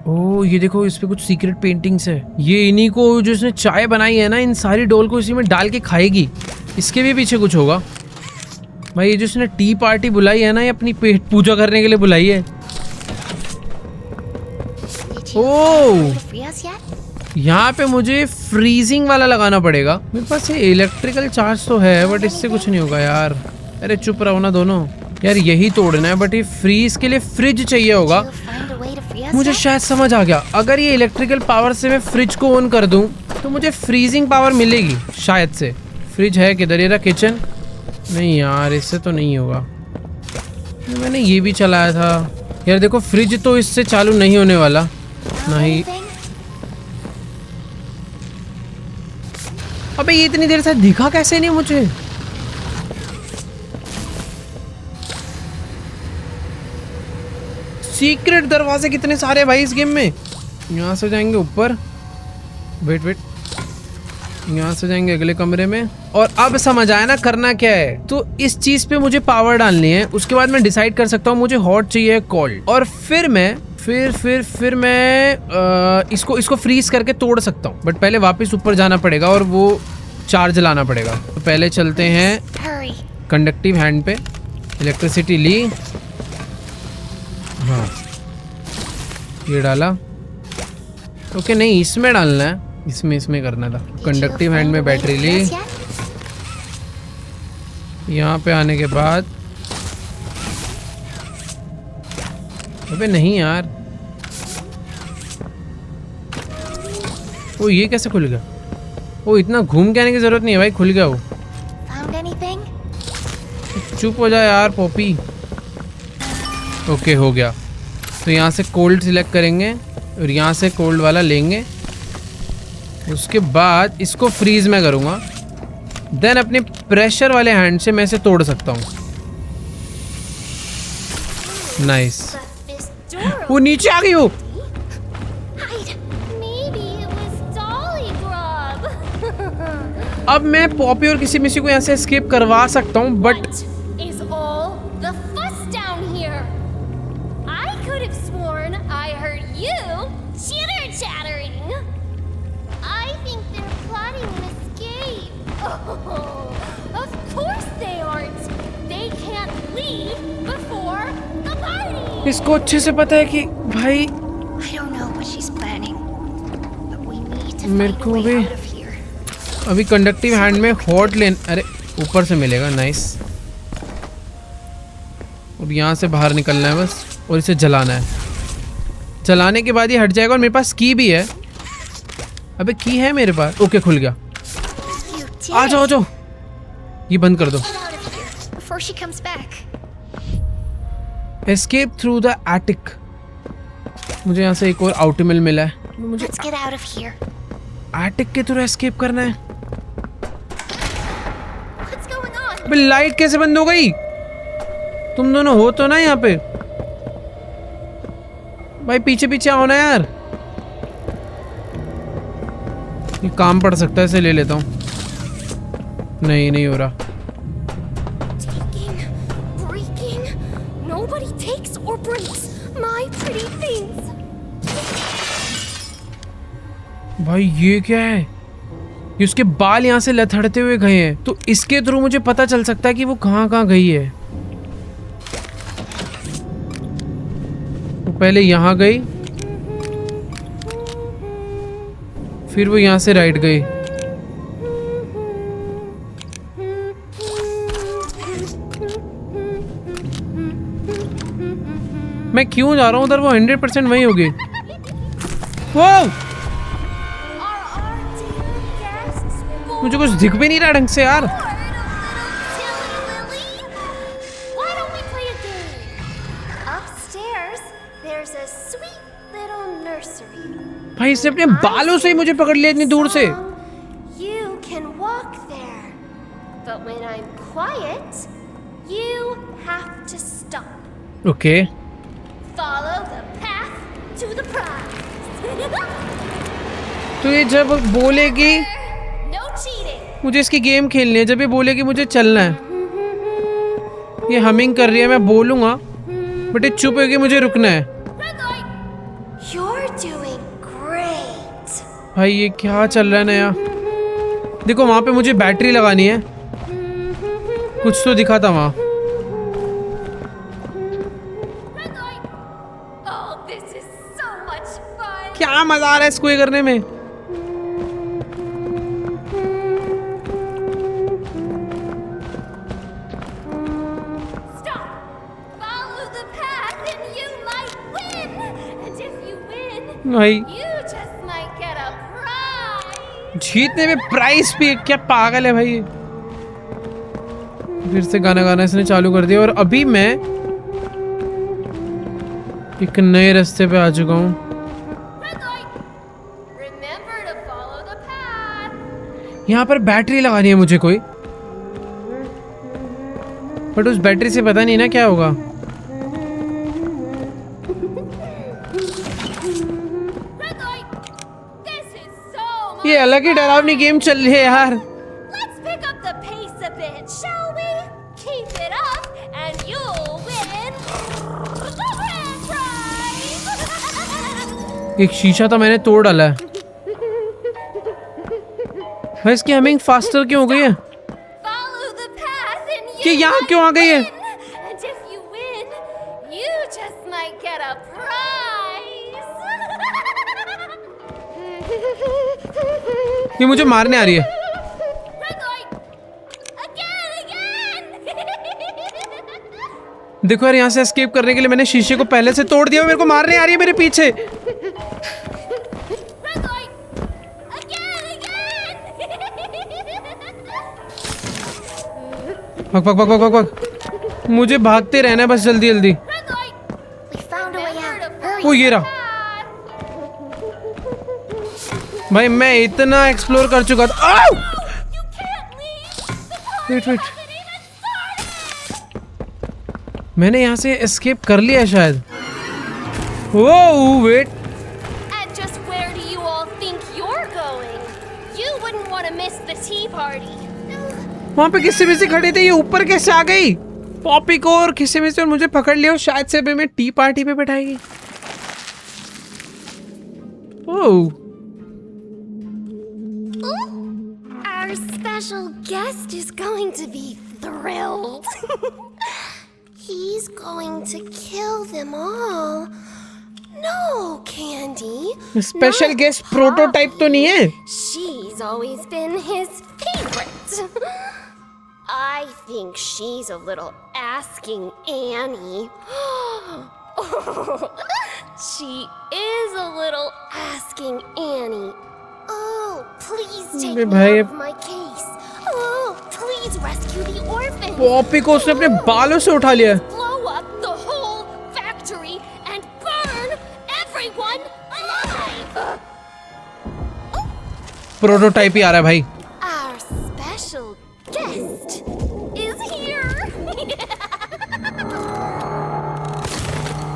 ओह ये देखो, इस पे कुछ सीक्रेट पेंटिंग्स है। ये इन्हीं को जो इसने चाय बनाई है ना, इन सारी डोल को इसी में डाल के खाएगी। इसके भी पीछे कुछ होगा भाई। ये जो इसने टी पार्टी बुलाई है ना, ये अपनी पेट पूजा करने के लिए बुलाई है। ओह यहाँ पे मुझे फ्रीजिंग वाला लगाना पड़ेगा। मेरे पास ये इलेक्ट्रिकल चार्ज तो है, बट इससे कुछ नहीं होगा यार। अरे चुप रहो ना दोनों यार। यही तोड़ना है, बट ये फ्रीज के लिए फ्रिज चाहिए होगा। मुझे शायद समझ आ गया। अगर ये इलेक्ट्रिकल पावर से मैं फ्रिज को ऑन कर दूं तो मुझे फ्रीजिंग पावर मिलेगी शायद से। फ्रिज है किधर? ये रहा किचन। नहीं यार इससे तो नहीं होगा। मैंने ये भी चलाया था यार। देखो फ्रिज तो इससे चालू नहीं होने वाला। नहीं अबे ये इतनी देर से दिखा कैसे नहीं मुझे? सीक्रेट दरवाजे कितने सारे भाई इस गेम में। यहाँ से जाएंगे ऊपर। वेट यहाँ से जाएंगे अगले कमरे में। और अब समझ आया ना करना क्या है। तो इस चीज पे मुझे पावर डालनी है। उसके बाद मैं डिसाइड कर सकता हूँ मुझे हॉट चाहिए कोल्ड, और फिर मैं फिर मैं इसको फ्रीज करके तोड़ सकता हूँ। बट पहले वापस ऊपर जाना पड़ेगा और वो चार्ज लाना पड़ेगा। तो पहले चलते हैं कंडक्टिव हैंड पे। इलेक्ट्रिसिटी ली। हाँ ये डाला। ओके नहीं इसमें डालना है। इसमें करना था। कंडक्टिव हैंड में बैटरी ली। यहाँ पे आने के बाद अबे नहीं यार, वो ये कैसे खुल गया? वो इतना घूम के आने की जरूरत नहीं है भाई, खुल गया वो। Found anything? चुप हो जा यार पॉपी। ओके हो गया। तो यहाँ से कोल्ड सिलेक्ट करेंगे और यहाँ से कोल्ड वाला लेंगे, उसके बाद इसको फ्रीज में करूँगा, देन अपने प्रेशर वाले हैंड से मैं इसे तोड़ सकता हूँ। नाइस। But this door वो नीचे आ गई हो। hide. Maybe it was Dolly Grub. अब मैं पॉपी और किसी मिसी को यहाँ से एस्केप करवा सकता हूँ, but What is all the fuss down here? I could have sworn I heard you chitter-chattering. I think they're plotting an escape. Oh, of course they aren't. They can't leave before the party. इसको अच्छे से पता है कि भाई I don't know what she's planning, but we need to मेरे find a को way भी out of here. अभी कंडक्टिव हैंड में हॉट लेन, अरे ऊपर से मिलेगा। नाइस। अब यहाँ से बाहर निकलना है बस, और इसे जलाना है। जलाने के बाद ये हट जाएगा, और मेरे पास की भी है। अबे की है मेरे पास। ओके खुल गया। You did आ जाओ आ जाओ, ये बंद कर दो। Get out of here before she comes back. Escape through the attic. मुझे यहाँ से एक और आउटमिल मिला है, मुझे Let's get out of here. Attic के थ्रू एस्केप करना है। What's going on? अबे लाइट कैसे बंद हो गई? तुम दोनों हो तो ना यहाँ पे? भाई पीछे पीछे आओ ना यार, ये काम पड़ सकता है, इसे ले लेता हूँ। नहीं हो रहा। Taking, breaking. Nobody takes or breaks my pretty things. भाई ये क्या है? ये उसके बाल यहाँ से लथड़ते हुए गए हैं, तो इसके थ्रू मुझे पता चल सकता है कि वो कहाँ कहाँ गई है। वो पहले यहाँ गई, फिर वो यहाँ से राइट गई। मैं क्यों जा रहा हूँ उधर? वो 100% वही होगी। वो Are our dear guests मुझे कुछ दिख भी नहीं रहा ढंग से यार। bored, a little silly Lily? Why don't we play a game? Upstairs, there's a sweet little nursery. भाई इसने अपने बालों से ही मुझे पकड़ लिया इतनी दूर से। You can walk there. But when I'm quiet, you have to stop. Okay Follow the path to the prize. तो ये जब बोलेगी No cheating. मुझे इसकी गेम खेलनी है, जब ये बोलेगी मुझे चलना है, ये हमिंग कर रही है, मैं बोलूंगा बट ये चुप होगी, मुझे रुकना है। Red light. You're doing great. भाई ये क्या चल रहा है नया? देखो वहां पे मुझे बैटरी लगानी है, कुछ तो दिखा था वहां। Red light. Oh, this is so much fun. क्या मजा आ रहा है इसको ये करने में। Stop. Follow the path and you might win. And if you win, भाई you just might get a prize. जीतने में प्राइस भी, क्या पागल है भाई ये। फिर से गाना गाना इसने चालू कर दिया, और अभी मैं एक नए रास्ते पे आ चुका हूँ। Red light. Remember to follow the path. यहाँ पर बैटरी लगानी है मुझे कोई, बट उस बैटरी से पता नहीं ना क्या होगा। Red light. This is so much. ये अलग ही डरावनी गेम चल रही है यार। Let's pick up the pace a bit, shall we? Keep it up, and you'll win the grand prize. एक शीशा तो मैंने तोड़ डाला है। भाई इसकी हमिंग फास्टर क्यों हो गई है? Follow the path, and you कि यहाँ might क्यों आ गई है? win. And if you win, you just might get a prize. ये मुझे मारने आ रही है। Red light. Again. देखो यार, यहाँ से एस्केप करने के लिए मैंने शीशे को पहले से तोड़ दिया। मेरे को मारने आ रही है मेरे पीछे। Red light! Again! भाग भाग भाग भाग भाग। मुझे भागते रहना है बस, जल्दी जल्दी। Red light! We found a way out. Hurry. वो ये रहा भाई, मैं इतना एक्सप्लोर कर चुका था। आओ! You can't leave! Wait wait, Hasn't even started! मैंने यहाँ से एस्केप कर लिया है शायद। Oh wait, And just where do you all think you're going? You wouldn't want to miss the tea party. वहाँ पे किसी में से खड़े थे, ये ऊपर कैसे आ गई? पॉपी को और किसी में से और मुझे पकड़ लिया और शायद से अभी मैं टी पार्टी पे बैठाएगी। ओह, Our special guest is going to be thrilled. He's going to kill them all. No, Candy. Special not guest prototype तो नहीं है? She's always been his favorite. I think she's a little asking Annie. She is a little asking Annie. Oh, please take अबे me भाई, out of my case. Oh, please rescue the orphans. Poppy को उसने अपने बालों से उठा लिया। Blow up the whole factory and burn everyone alive. Prototype ही आ रहा है भाई। Our special guest is here.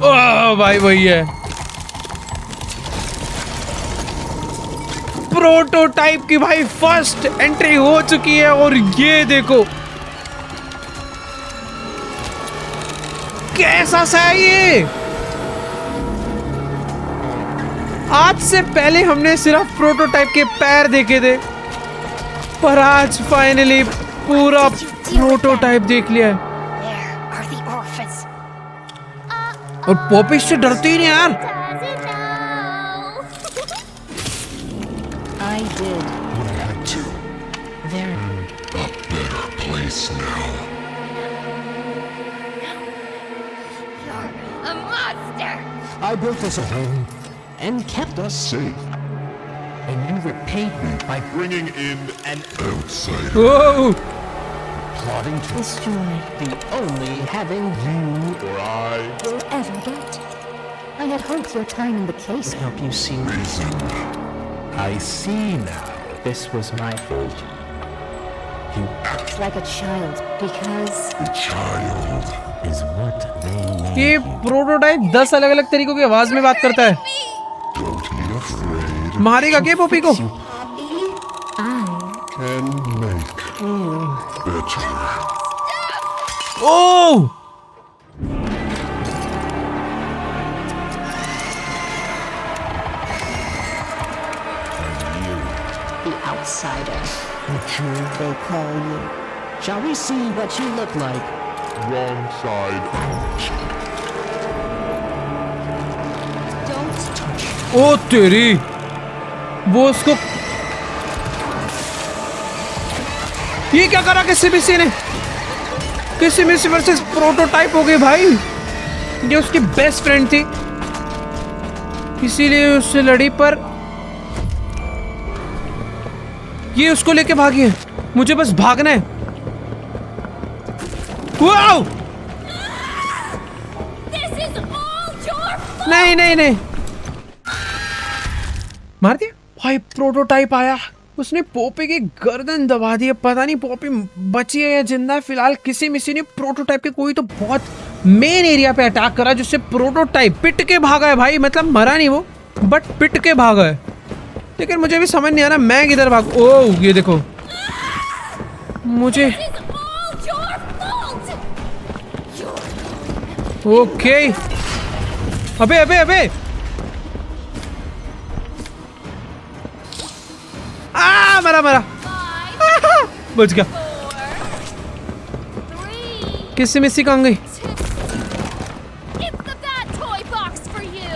ओह भाई, वही है प्रोटोटाइप की भाई फर्स्ट एंट्री हो चुकी है। और ये देखो कैसा सा है ये। आज से पहले हमने सिर्फ प्रोटोटाइप के पैर देखे थे, पर आज फाइनली पूरा प्रोटोटाइप देख लिया है। There are the orphans. और पॉपी से डरती ही नहीं यार। Does it know? I did. You had to. There. A better place now. You're a monster. I built us a home and kept us Safe. and you repaid me by Bringing in an outsider. Oh, plotting to destroy the only having you Or I will ever get. I had hoped your time in the case help you see. reason. I see now. This was my fault. You act like a child because The child. is what they made ये you. Prototype 10 अलग अलग तरीकों की आवाज में बात करता है। Don't be afraid. मारेगा क्या पॉपी को? Can make better. Oh, The outsider. They call you. Shall we see what you look like? Wrong side out. Don't touch. ओ तेरी, वो उसको ये क्या करा? किसी ने वर्सेस प्रोटोटाइप हो गई भाई। ये उसकी बेस्ट फ्रेंड थी, इसीलिए उससे लड़ी, पर ये उसको लेके भागी है। मुझे बस भागना है। Wow! This is all your fault. नहीं नहीं नहीं, मार दिया भाई। प्रोटोटाइप आया, उसने पॉपी की गर्दन दबा दी। पता नहीं पॉपी बची है या जिंदा है। फिलहाल किसी मिसी ने प्रोटोटाइप के कोई तो बहुत मेन एरिया पे अटैक करा, जिससे प्रोटोटाइप पिट के भागा है भाई। मतलब मरा नहीं वो, बट पिट के भागा है। लेकिन मुझे भी समझ नहीं आ रहा मैं किधर भाग। ओह ये देखो, मुझे This is all your fault. Okay. अबे अबे अबे, मरा मरा। 5, बच गया। 4, 3, किसी मिसी कहाँ गई? 2. It's the bad toy box for you.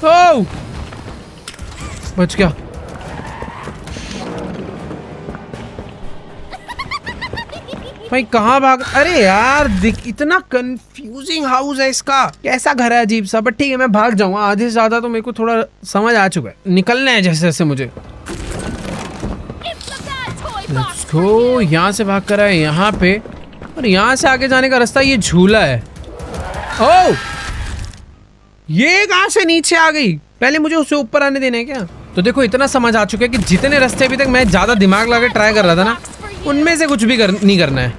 ओह बच गया। भाई कहाँ भाग, अरे यार दिख, इतना कंफ्यूजिंग हाउस है इसका, कैसा घर है अजीब सा। बट ठीक है मैं भाग जाऊंगा, आधे से ज्यादा तो मेरे को थोड़ा समझ आ चुका है, निकलना है जैसे जैसे मुझे। लेट्स गो, यहाँ से भाग कर है यहाँ पे, और यहाँ से आगे जाने का रास्ता ये झूला है। ओह ये कहाँ से नीचे आ गई, पहले मुझे उसे ऊपर आने देना है क्या। तो देखो इतना समझ आ चुका है कि जितने रास्ते अभी तक मैं ज्यादा दिमाग लगा के ट्राई कर रहा था ना, उनमें से कुछ भी नहीं करना है,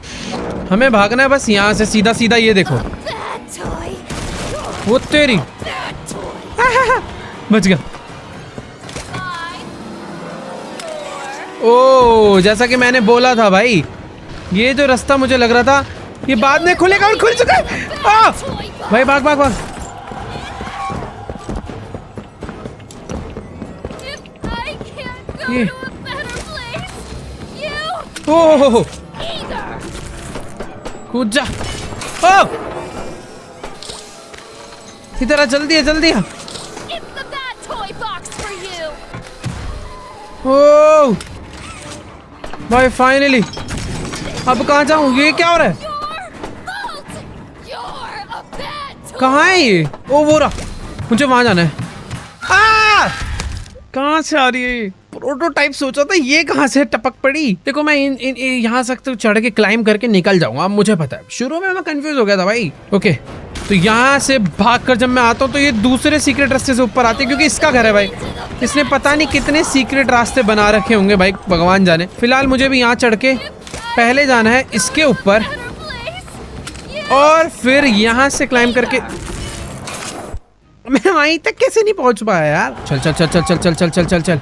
हमें भागना है बस यहाँ से सीधा सीधा। ये देखो वो तेरी बच गया। ओ जैसा कि मैंने बोला था भाई, ये जो रास्ता मुझे लग रहा था ये बाद में खुलेगा, और खुल चुका है। भाई भाग भाग भाग। ये ओह कूद जा। ओ इधर आ, जल्दी आ जल्दी आ। ओह भाई फाइनली, अब कहाँ जाऊँ, ये क्या हो रहा है, कहाँ है ये। ओ वो रहा, मुझे वहां जाना है। कहाँ से आ रही है प्रोटोटाइप, सोचा था ये कहाँ से टपक पड़ी। देखो मैं यहाँ से तो चढ़ के क्लाइम करके निकल जाऊंगा, अब मुझे पता है। शुरू में मैं कंफ्यूज हो गया था भाई। ओके तो यहाँ से भागकर जब मैं आता हूँ तो ये दूसरे सीक्रेट रास्ते से ऊपर आते हैं, क्योंकि इसका घर है भाई। इसने पता नहीं कितने सीक्रेट रास्ते बना रखे होंगे भाई, भगवान जाने। फिलहाल मुझे भी यहाँ चढ़ के पहले जाना है इसके ऊपर, और फिर यहाँ से क्लाइम करके मैं वहीं तक कैसे नहीं पहुंच पाया यार। चल चल चल चल चल चल चल चल चल चल।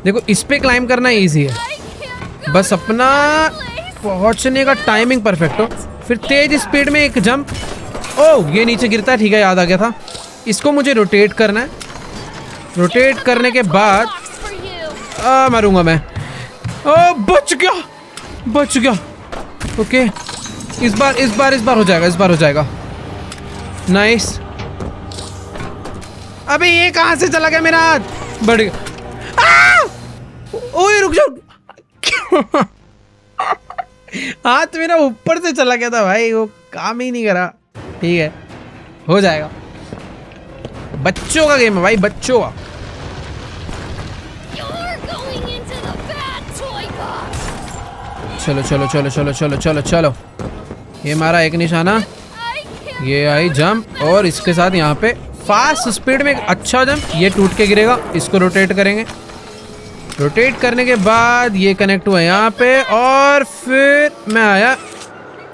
देखो इस पे क्लाइम करना इजी है, बस अपना पहुंचने का टाइमिंग परफेक्ट हो, फिर तेज स्पीड में एक जंप। ओह ये नीचे गिरता है, ठीक है याद आ गया था। इसको मुझे रोटेट करना है, रोटेट करने के बाद मरूंगा मैं। ओ बच गया बच गया। ओके इस बार हो जाएगा, इस बार हो जाएगा। नाइस। अबे ये कहाँ से चला गया मेरा हाथ, बढ़ गया। ओए रुक जाओ हाथ मेरा ऊपर से चला गया था भाई, वो काम ही नहीं करा। ठीक है हो जाएगा, बच्चों का गेम है भाई, बच्चों का। चलो चलो चलो चलो चलो चलो चलो। ये मारा एक निशाना, ये आई जंप, और इसके साथ यहाँ पे फास्ट स्पीड में एक अच्छा जंप। ये टूट के गिरेगा, इसको रोटेट करेंगे। रोटेट करने के बाद ये कनेक्ट हुआ यहाँ पे, और फिर मैं आया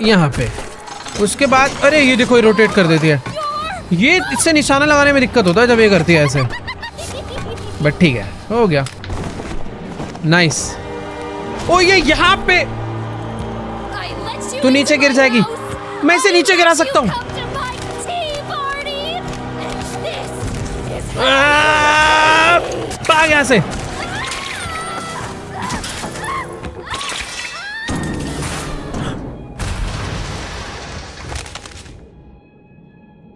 यहाँ पे। उसके बाद अरे ये देखो ये रोटेट कर देती है। ये इससे निशाना लगाने में दिक्कत होता है जब ये करती है ऐसे, बट ठीक है हो गया। नाइस। ओ ये यहाँ पे तू नीचे गिर जाएगी, मैं इसे नीचे गिरा सकता हूँ। भाग यहाँ से।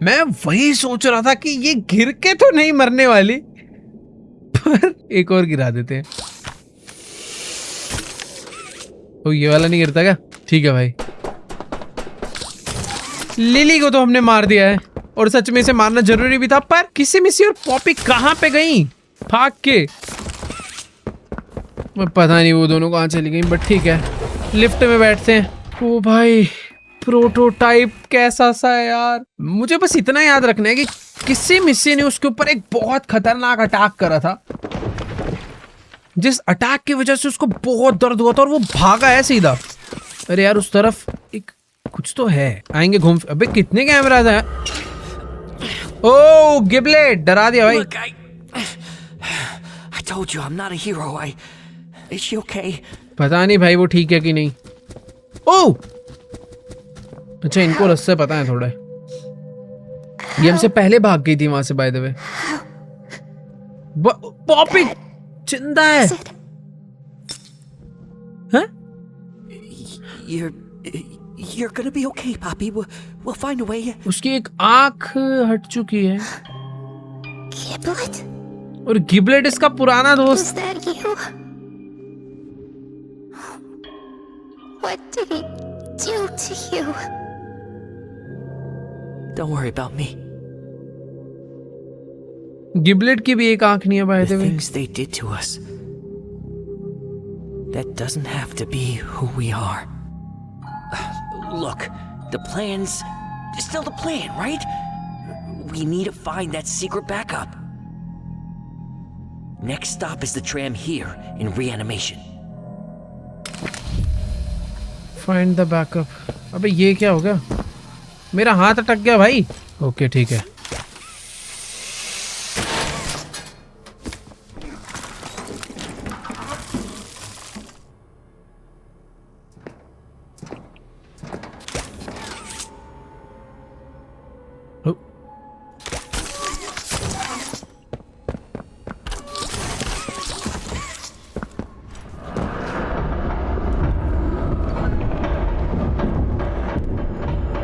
मैं वही सोच रहा था कि ये गिर के तो नहीं मरने वाली, पर एक और गिरा देते हैं। तो ये वाला नहीं गिरता क्या, ठीक है भाई। लिली को तो हमने मार दिया है, और सच में इसे मारना जरूरी भी था, पर किसी मिसी और पॉपी कहाँ पे गई भाग के, मैं पता नहीं वो दोनों कहाँ चली गई। बट ठीक है लिफ्ट में बैठते हैं। ओ भाई प्रोटोटाइप कैसा सा है यार। मुझे बस इतना याद रखना है कि किसी मिसी ने उसके ऊपर एक बहुत खतरनाक अटैक करा था, जिस अटैक की वजह से उसको बहुत दर्द हुआ था, और वो भागा है सीधा। अरे यार उस तरफ एक कुछ तो है, आएंगे घूम। अबे कितने कैमरास हैं। ओ गिबलेट डरा दिया भाई। Look, I told you I'm not a hero. Is she okay? पता नहीं भाई वो ठीक है कि नहीं। ओ अच्छा इनको रस्ते पता है थोड़ा। ये हमसे पहले भाग गई थी वहां से बाय द वे। पॉपी जिंदा है। हाँ? You're gonna be okay, Poppy. We'll find a way. उसकी एक आंख हट चुकी है। Giblet? और गिबलेट इसका पुराना Is दोस्त। that you? What did he to you. Don't worry about me. गिबलेट की भी एक आंख नहीं है by The the way. things they did to us. That doesn't have to be who we are. Look, the plan's still the plan, right? We need to find that secret backup. Next stop is the tram here in reanimation. Find the backup. अबे ये क्या हो गया? मेरा हाथ अटक गया भाई। ओके ठीक है।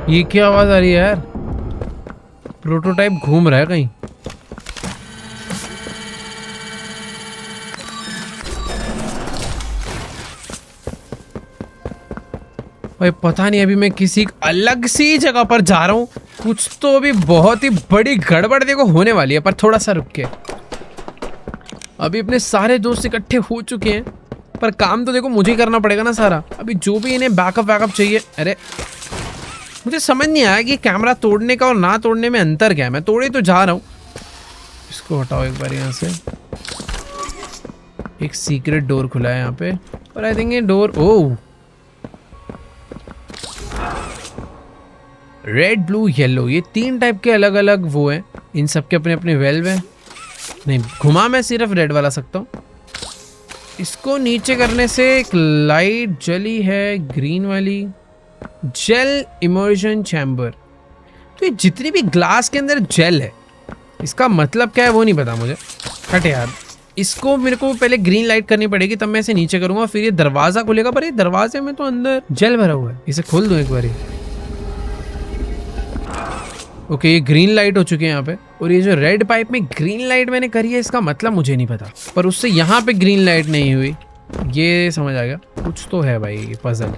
ये क्या आवाज आ रही है यार? प्रोटोटाइप घूम रहा है कहीं। भाई पता नहीं, अभी मैं किसी अलग सी जगह पर जा रहा हूँ। कुछ तो अभी बहुत ही बड़ी गड़बड़ देखो होने वाली है, पर थोड़ा सा रुक के। अभी अपने सारे दोस्त इकट्ठे हो चुके हैं, पर काम तो देखो मुझे ही करना पड़ेगा ना सारा। अभी जो भी इन्हें बैकअप चाहिए। अरे मुझे समझ नहीं आया कि कैमरा तोड़ने का और ना तोड़ने में अंतर क्या है। मैं तोड़े तो जा रहा हूँ। इसको हटाओ एक बार यहाँ से। एक सीक्रेट डोर खुला है यहाँ पे, और आई थिंक ये डोर, ओह रेड ब्लू येलो, ये 3 टाइप के अलग अलग वो हैं। इन सब के अपने अपने वेल्व हैं। नहीं, घुमा मैं सिर्फ रेड वाला सकता हूँ। इसको नीचे करने से एक लाइट जली है, ग्रीन वाली। Gel immersion chamber. तो ये जितनी भी ग्लास के अंदर जेल है, इसका मतलब क्या है वो नहीं पता मुझे। हट यार, इसको मेरे को पहले ग्रीन लाइट करनी पड़ेगी, तब मैं इसे नीचे करूंगा, फिर ये दरवाजा खुलेगा। पर ये दरवाजे में तो अंदर जेल भरा हुआ है। इसे खोल दूं एक बारी। ओके, ये ग्रीन लाइट हो चुकी है यहाँ पे। और ये जो रेड पाइप में ग्रीन लाइट मैंने करी है, इसका मतलब मुझे नहीं पता। पर उससे यहाँ पे ग्रीन लाइट नहीं हुई, ये समझ आ गया। कुछ तो है भाई ये पजल।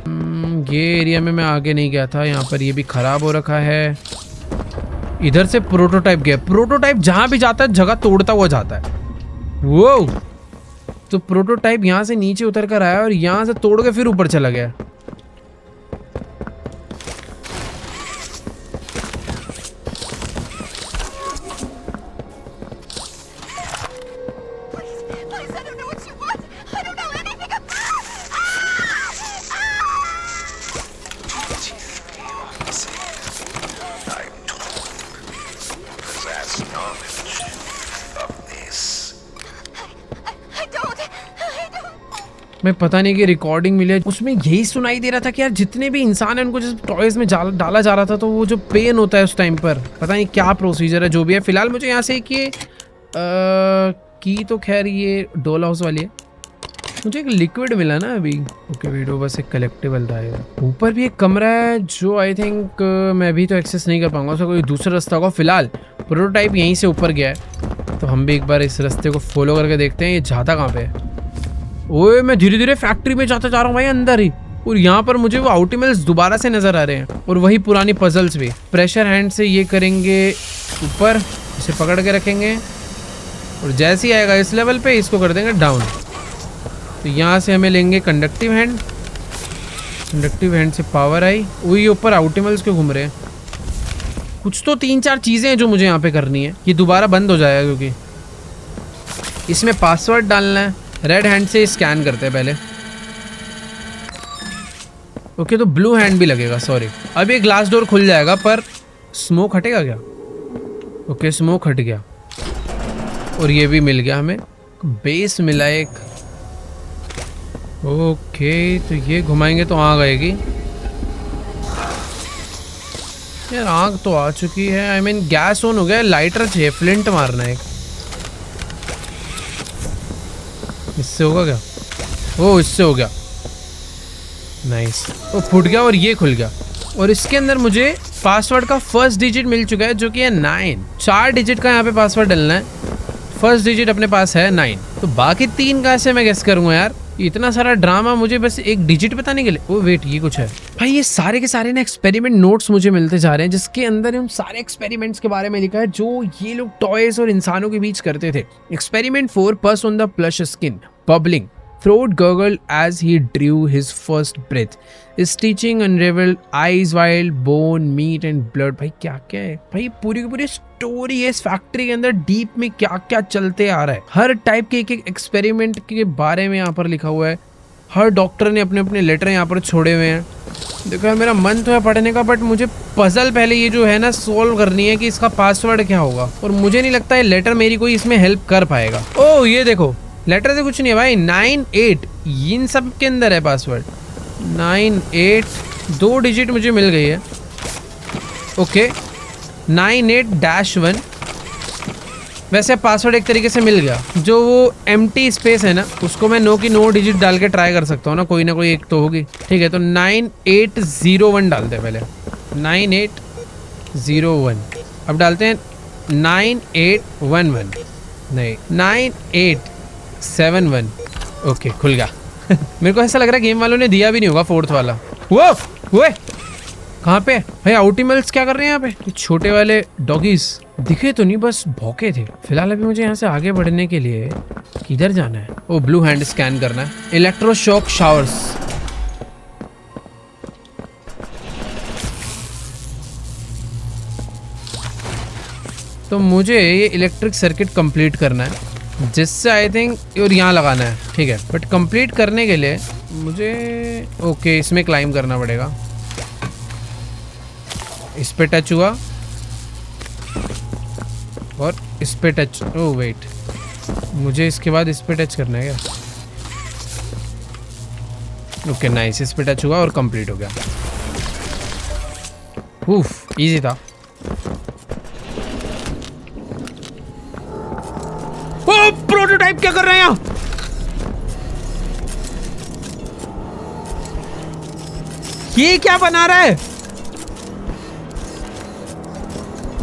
ये एरिया में मैं आगे नहीं गया था। यहाँ पर ये भी खराब हो रखा है। इधर से प्रोटोटाइप गया। प्रोटोटाइप जहाँ भी जाता है जगह तोड़ता हुआ जाता है। वो तो प्रोटोटाइप यहाँ से नीचे उतर कर आया और यहाँ से तोड़ के फिर ऊपर चला गया। मैं पता नहीं कि रिकॉर्डिंग मिली है, उसमें यही सुनाई दे रहा था कि यार जितने भी इंसान हैं उनको जैसे टॉयज में डाला जा रहा था, तो वो जो पेन होता है उस टाइम पर, पता नहीं क्या प्रोसीजर है। जो भी है, फिलहाल मुझे यहाँ से एक ये की तो खैर ये डोल हाउस वाली है। मुझे एक लिक्विड मिला ना अभी। ओके वीडियो बस एक कलेक्टिबल था ये। ऊपर भी एक कमरा है जो आई थिंक मैं अभी तो एक्सेस नहीं कर पाऊंगा, उसका कोई दूसरा रास्ता होगा। फिलहाल प्रोटोटाइप यहीं से ऊपर गया है, तो हम भी एक बार इस रास्ते को फॉलो करके देखते हैं ये जाता कहाँ पे है। ओए मैं धीरे धीरे फैक्ट्री में जाता जा रहा हूँ भाई, अंदर ही। और यहाँ पर मुझे वो आउटिमल्स दोबारा से नजर आ रहे हैं, और वही पुरानी पजल्स भी। प्रेशर हैंड से ये करेंगे ऊपर, इसे पकड़ के रखेंगे, और जैसे ही आएगा इस लेवल पे इसको कर देंगे डाउन। तो यहाँ से हमें लेंगे कंडक्टिव हैंड। कंडक्टिव हैंड से पावर आई। वही ऊपर आउटिमल्स क्यों घूम रहे हैं? कुछ तो 3-4 चीज़ें हैं जो मुझे यहाँ पे करनी है। ये दोबारा बंद हो जाएगा क्योंकि इसमें पासवर्ड डालना है। रेड हैंड से स्कैन करते हैं पहले। ओके, तो ब्लू हैंड भी लगेगा, सॉरी। अब ये ग्लास डोर खुल जाएगा, पर स्मोक हटेगा क्या? ओके, स्मोक हट गया, और ये भी मिल गया हमें। बेस मिला एक। ओके, तो ये घुमाएंगे तो आग आएगी। यार आग तो आ चुकी है, आई मीन गैस ऑन हो गया। लाइटर चाहिए, फ्लिंट मारना है। इससे होगा क्या? ओ, इससे हो गया। नाइस। वो फूट गया और ये खुल गया। और इसके अंदर मुझे पासवर्ड का फर्स्ट डिजिट मिल चुका है, जो कि है 9। 4 डिजिट का यहाँ पे पासवर्ड डालना है। फर्स्ट डिजिट अपने पास है 9, तो बाकी 3 कहाँ से मैं गेस करूँगा यार? इतना सारा ड्रामा मुझे बस एक डिजिट बताने के लिए। ओ वेट, ये कुछ है भाई। ये सारे के सारे ना एक्सपेरिमेंट नोट्स मुझे मिलते जा रहे हैं, जिसके अंदर उन सारे एक्सपेरिमेंट्स के बारे में लिखा है जो ये लोग टॉयज और इंसानों के बीच करते थे। एक्सपेरिमेंट 4, पस on the plush skin, bubbling, throat gurgled as he drew his first breath. Stitching unraveled, eyes wild, bone, meat and blood. भाई क्या क्या है भाई, पूरी की पूरी स्टोरी है इस फैक्ट्री के अंदर। डीप में क्या क्या चलते आ रहा है, हर टाइप के एक एक एक्सपेरिमेंट के बारे में यहाँ पर लिखा हुआ है। हर डॉक्टर ने अपने अपने लेटर यहाँ पर छोड़े हुए हैं। देखो यार, मेरा मन तो है पढ़ने का, बट मुझे पजल पहले ये जो है ना सोल्व करनी है कि इसका पासवर्ड क्या होगा, और मुझे नहीं लगता है लेटर मेरी कोई इसमें हेल्प कर पाएगा। ओह ये देखो, लेटर से कुछ नहीं है भाई। 9-8 इन सब के अंदर है पासवर्ड। 9-8 2 डिजिट मुझे मिल गई है। ओके 98-1 वैसे पासवर्ड एक तरीके से मिल गया। जो वो एम्प्टी स्पेस है ना, उसको मैं 9 की 9 डिजिट डाल के ट्राई कर सकता हूँ ना, कोई ना कोई एक तो होगी। ठीक है, तो 9801 डालते हैं पहले। 9801 अब डालते हैं 9811 नहीं 9871। ओके खुल गया। मेरे को ऐसा लग रहा है गेम वालों ने दिया भी नहीं होगा 4th वाला। वो कहाँ पे भाई? आउटिमल्स क्या कर रहे हैं यहाँ पे? ये छोटे वाले डॉगीज दिखे तो नहीं, बस भौंके थे। फिलहाल अभी मुझे यहाँ से आगे बढ़ने के लिए किधर जाना है? ओ ब्लू हैंड स्कैन करना है। इलेक्ट्रोशॉक शावर्स, तो मुझे ये इलेक्ट्रिक सर्किट कंप्लीट करना है, जिससे आई थिंक और यहाँ लगाना है। ठीक है, बट कंप्लीट करने के लिए मुझे ओके इसमें क्लाइंब करना पड़ेगा। इस पे टच हुआ और इस पे टच। ओह वेट, मुझे इसके बाद इस पे टच करना है क्या? ओके नाइस, इस पे टच हुआ और कंप्लीट हो गया। उफ इजी था। ओ प्रोटोटाइप क्या कर रहे हैं यहाँ? ये क्या बना रहा है?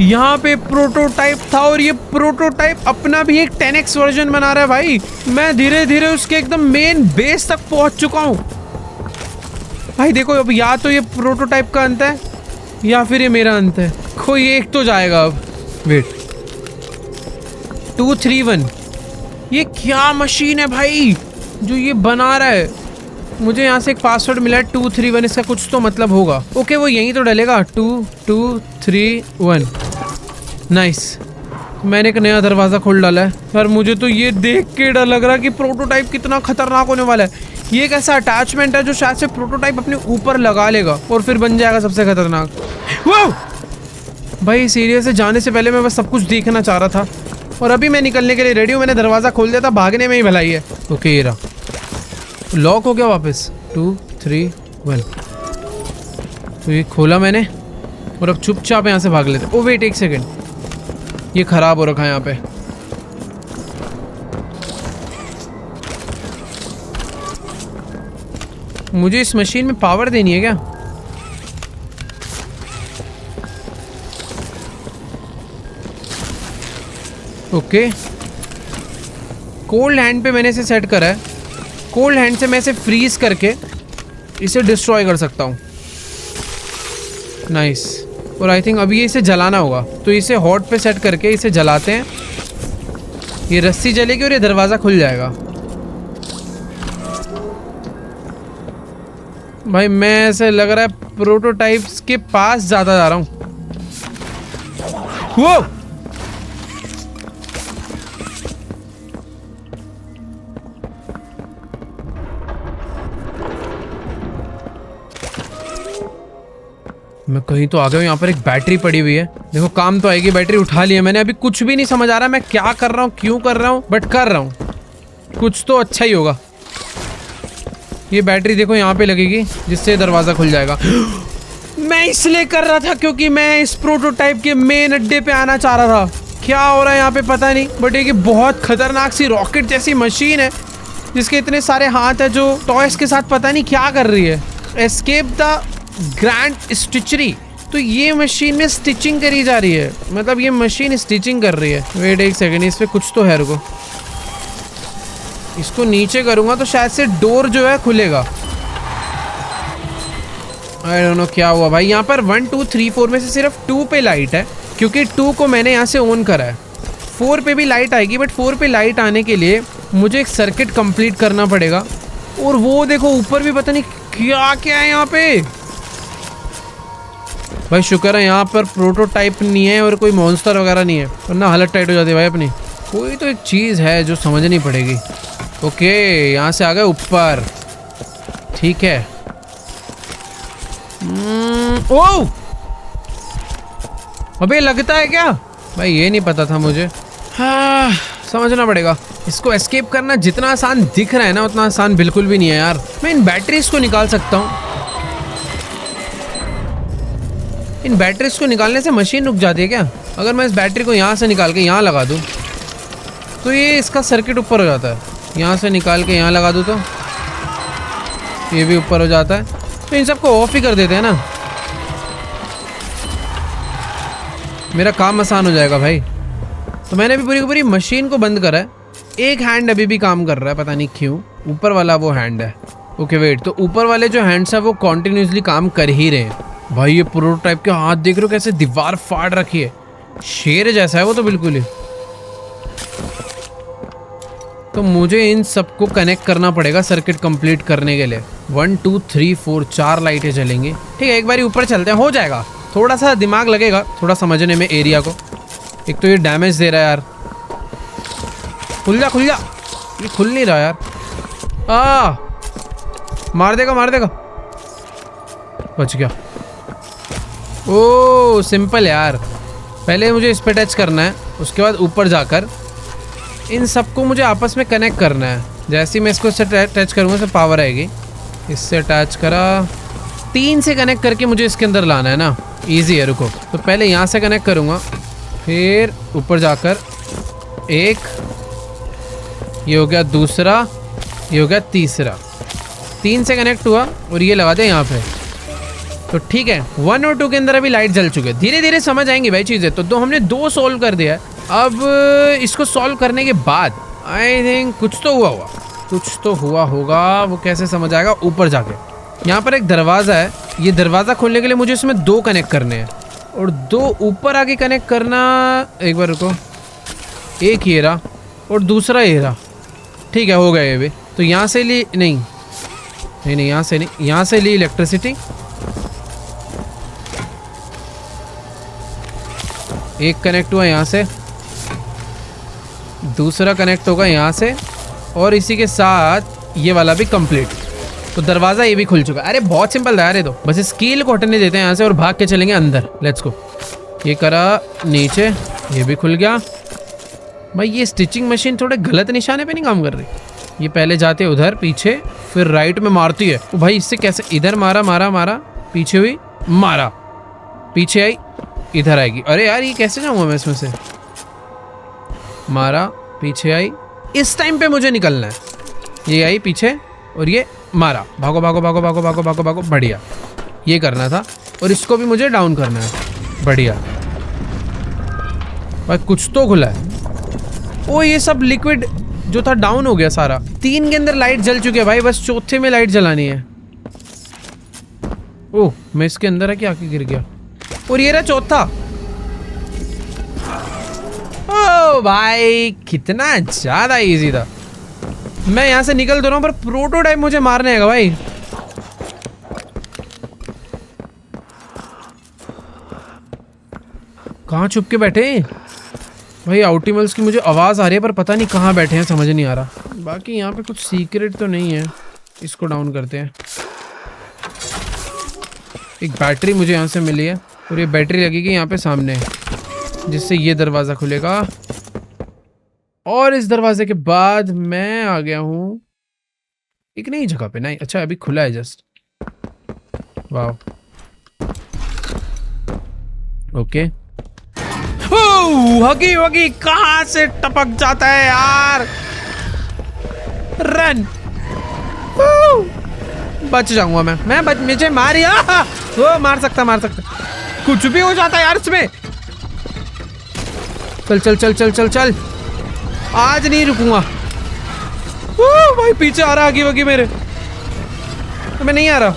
यहाँ पे प्रोटोटाइप था और ये प्रोटोटाइप अपना भी एक 10x वर्जन बना रहा है भाई। मैं धीरे धीरे उसके एकदम मेन बेस तक पहुंच चुका हूँ भाई। देखो अब या तो ये प्रोटोटाइप का अंत है या फिर ये मेरा अंत है, कोई एक तो जाएगा अब। वेट 231, ये क्या मशीन है भाई जो ये बना रहा है? मुझे यहाँ से एक पासवर्ड मिला है 231, इसका कुछ तो मतलब होगा। ओके वो यहीं तो डलेगा 2231। नाइस, मैंने एक नया दरवाज़ा खोल डाला है यार। मुझे तो ये देख के डर लग रहा है कि प्रोटोटाइप कितना खतरनाक होने वाला है। ये एक ऐसा अटैचमेंट है जो शायद से प्रोटोटाइप अपने ऊपर लगा लेगा और फिर बन जाएगा सबसे खतरनाक। वो भाई सीरियस से जाने से पहले मैं बस सब कुछ देखना चाह रहा था और अभी मैं निकलने के लिए रेडी हूँ। मैंने दरवाज़ा खोल दिया था, भागने में ही भलाई है। ओके ये रहा, लॉक हो गया वापस। 231 तो ये खोला मैंने और अब चुपचाप यहाँ से भाग लेते। ओ वेट एक सेकेंड, ये खराब हो रखा है यहाँ पे। मुझे इस मशीन में पावर देनी है क्या? ओके कोल्ड हैंड पे मैंने इसे सेट करा है। कोल्ड हैंड से मैं इसे फ्रीज करके इसे डिस्ट्रॉय कर सकता हूँ। नाइस, और आई थिंक अभी इसे जलाना होगा, तो इसे हॉट पे सेट करके इसे जलाते हैं। ये रस्सी जलेगी और ये दरवाज़ा खुल जाएगा। भाई मैं ऐसे लग रहा है प्रोटोटाइप्स के पास ज़्यादा जा रहा हूँ। वो मैं कहीं तो आ गया हूँ। यहाँ पर एक बैटरी पड़ी हुई है, देखो काम तो आएगी। बैटरी उठा ली है मैंने। अभी कुछ भी नहीं समझ आ रहा मैं क्या कर रहा हूँ, क्यों कर रहा हूँ, बट कर रहा हूँ। कुछ तो अच्छा ही होगा। ये बैटरी देखो यहाँ पे लगेगी, जिससे दरवाज़ा खुल जाएगा। मैं इसलिए कर रहा था क्योंकि मैं इस प्रोटोटाइप के मेन अड्डे पे आना चाह रहा था। क्या हो रहा है यहाँ पे पता नहीं, बट ये बहुत खतरनाक सी रॉकेट जैसी मशीन है जिसके इतने सारे हाथ है, जो टॉयज के साथ पता नहीं क्या कर रही है। एस्केप द ग्रैंड स्टिचरी, तो ये मशीन में स्टिचिंग करी जा रही है, मतलब ये मशीन स्टिचिंग कर रही है। वेट एक सेकंड, इस पे कुछ तो है, रुको। इसको नीचे करूंगा तो शायद से डोर जो है खुलेगा। आई डोंट नो क्या हुआ भाई। यहाँ पर 1 2 3 4 में से सिर्फ 2 पे लाइट है, क्योंकि 2 को मैंने यहाँ से ऑन करा है। 4 पे भी लाइट आएगी, बट 4 पे लाइट आने के लिए मुझे एक सर्किट कंप्लीट करना पड़ेगा। और वो देखो ऊपर भी पता नहीं क्या क्या है यहाँ पे। भाई शुक्र है यहाँ पर प्रोटोटाइप नहीं है और कोई मॉन्स्टर वगैरह नहीं है, वरना हालत टाइट हो जाती है भाई अपनी। कोई तो एक चीज़ है जो समझनी पड़ेगी। ओके यहाँ से आ गए ऊपर, ठीक है। ओह अबे लगता है क्या भाई, ये नहीं पता था मुझे। हाँ समझना पड़ेगा। इसको एस्केप करना जितना आसान दिख रहा है ना, उतना आसान बिल्कुल भी नहीं है यार। मैं इन बैटरीज को निकाल सकता हूँ। इन बैटरीज को निकालने से मशीन रुक जाती है क्या? अगर मैं इस बैटरी को यहाँ से निकाल के यहाँ लगा दूँ तो ये इसका सर्किट ऊपर हो जाता है। यहाँ से निकाल के यहाँ लगा दूँ तो ये भी ऊपर हो जाता है। तो इन सबको ऑफ ही कर देते हैं ना, मेरा काम आसान हो जाएगा भाई। तो मैंने भी पूरी की पूरी मशीन को बंद करा है। एक हैंड अभी भी काम कर रहा है, पता नहीं क्यों। ऊपर वाला वो हैंड है। ओके वेट, तो ऊपर वाले जो हैंड्स है वो कॉन्टिन्यूसली काम कर ही रहे हैं। भाई ये प्रोटोटाइप के हाथ देख रहे हो कैसे दीवार फाड़ रखी है, शेर जैसा है वो तो बिल्कुल ही। तो मुझे इन सबको कनेक्ट करना पड़ेगा सर्किट कंप्लीट करने के लिए। 1 2 3 4 4 लाइटें जलेंगी। ठीक है एक बार ऊपर चलते हैं, हो जाएगा। थोड़ा सा दिमाग लगेगा थोड़ा समझने में एरिया को। एक तो ये डैमेज दे रहा है यार। खुल जा खुल जा, ये खुल नहीं रहा यार। मार देगा मार देगा, बच गया। ओ सिंपल यार। पहले मुझे इस पे टच करना है, उसके बाद ऊपर जाकर इन सबको मुझे आपस में कनेक्ट करना है। जैसे ही मैं इसको टच करूँगा इससे पावर आएगी। इससे अटैच करा, 3 से कनेक्ट करके मुझे इसके अंदर लाना है ना। इजी है, रुको। तो पहले यहाँ से कनेक्ट करूँगा, फिर ऊपर जाकर एक, ये हो गया दूसरा, ये हो गया तीसरा। 3 से कनेक्ट हुआ और ये लगा दे यहाँ पे। तो ठीक है 1 और 2 के अंदर अभी लाइट जल चुके हैं। धीरे धीरे समझ आएंगी भाई चीज़ें। तो हमने 2 सॉल्व कर दिया है। अब इसको सॉल्व करने के बाद आई थिंक कुछ तो हुआ होगा। वो कैसे समझ आएगा? ऊपर जाके यहाँ पर एक दरवाज़ा है। ये दरवाज़ा खोलने के लिए मुझे इसमें 2 कनेक्ट करने हैं और 2 ऊपर आगे कनेक्ट करना। एक बार रुको, एक ये रहा और दूसरा ये रहा। ठीक है हो गया ये भी। तो यहाँ से ली नहीं, यहाँ से नहीं, यहाँ से ली इलेक्ट्रिसिटी। एक कनेक्ट हुआ यहाँ से, दूसरा कनेक्ट होगा यहाँ से और इसी के साथ ये वाला भी कंप्लीट। तो दरवाज़ा ये भी खुल चुका है। अरे बहुत सिंपल था यार ये तो। बस इस कील को हटने देते हैं यहाँ से और भाग के चलेंगे अंदर। Let's go. ये करा नीचे, ये भी खुल गया। भाई ये स्टिचिंग मशीन थोड़े गलत निशाने पे नहीं काम कर रही। ये पहले जाते उधर पीछे, फिर राइट में मारती है। तो भाई इससे कैसे? इधर मारा मारा मारा, पीछे हुई, मारा, पीछे आई, इधर आएगी। अरे यार ये कैसे जाऊँगा मैं इसमें से? मारा, पीछे आई। इस टाइम पे मुझे निकलना है। ये आई पीछे और ये मारा, भागो भागो भागो भागो भागो भागो भागो। बढ़िया, ये करना था। और इसको भी मुझे डाउन करना है। बढ़िया भाई, कुछ तो खुला है। ओ ये सब लिक्विड जो था डाउन हो गया सारा। 3 के अंदर लाइट जल चुकी है भाई, बस चौथे में लाइट जलानी है। ओह मैं इसके अंदर है कि आके गिर गया। और ये रहा चौथा। ओ भाई कितना ज्यादा इजी था। मैं यहाँ से निकल तो रहा हूँ पर प्रोटोटाइप मुझे मारने आएगा भाई। कहाँ छुप के बैठे भाई? आउटिमल्स की मुझे आवाज़ आ रही है पर पता नहीं कहाँ बैठे हैं, समझ नहीं आ रहा। बाकी यहाँ पे कुछ सीक्रेट तो नहीं है। इसको डाउन करते हैं। एक बैटरी मुझे यहाँ से मिली है और ये बैटरी लगेगी यहाँ पे सामने, जिससे ये दरवाज़ा खुलेगा। और इस दरवाजे के बाद मैं आ गया हूँ एक नई जगह पे। नहीं अच्छा अभी खुला है जस्ट। वाह ओके। हगी वगी कहाँ से टपक जाता है यार। रन, बच जाऊंगा मैं मुझे मारिया। वो मार सकता कुछ भी हो जाता है यार इसमें। चल चल चल चल चल चल, आज नहीं रुकूंगा। भाई पीछे आ रहा, आगे वगी मेरे, मैं नहीं आ रहा।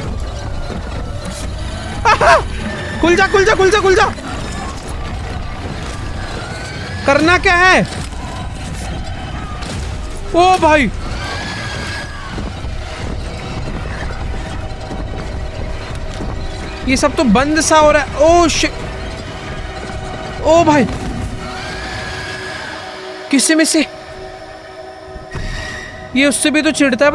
खुल जा खुल जा खुल जा खुल जा। करना क्या है? ओ भाई, ये सब तो बंद सा हो रहा है। ओ शिट, ओ भाई, किसी में से ये उससे भी तो चिढ़ता है,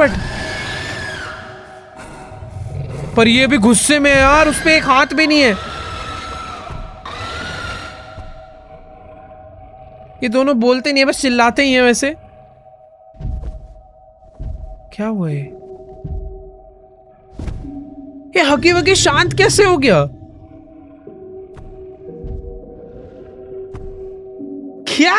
पर ये भी गुस्से में है यार, उस पे एक हाथ भी नहीं है। ये दोनों बोलते नहीं है, बस चिल्लाते ही हैं। वैसे क्या हुआ ये हगी वगी शांत कैसे हो गया? क्या?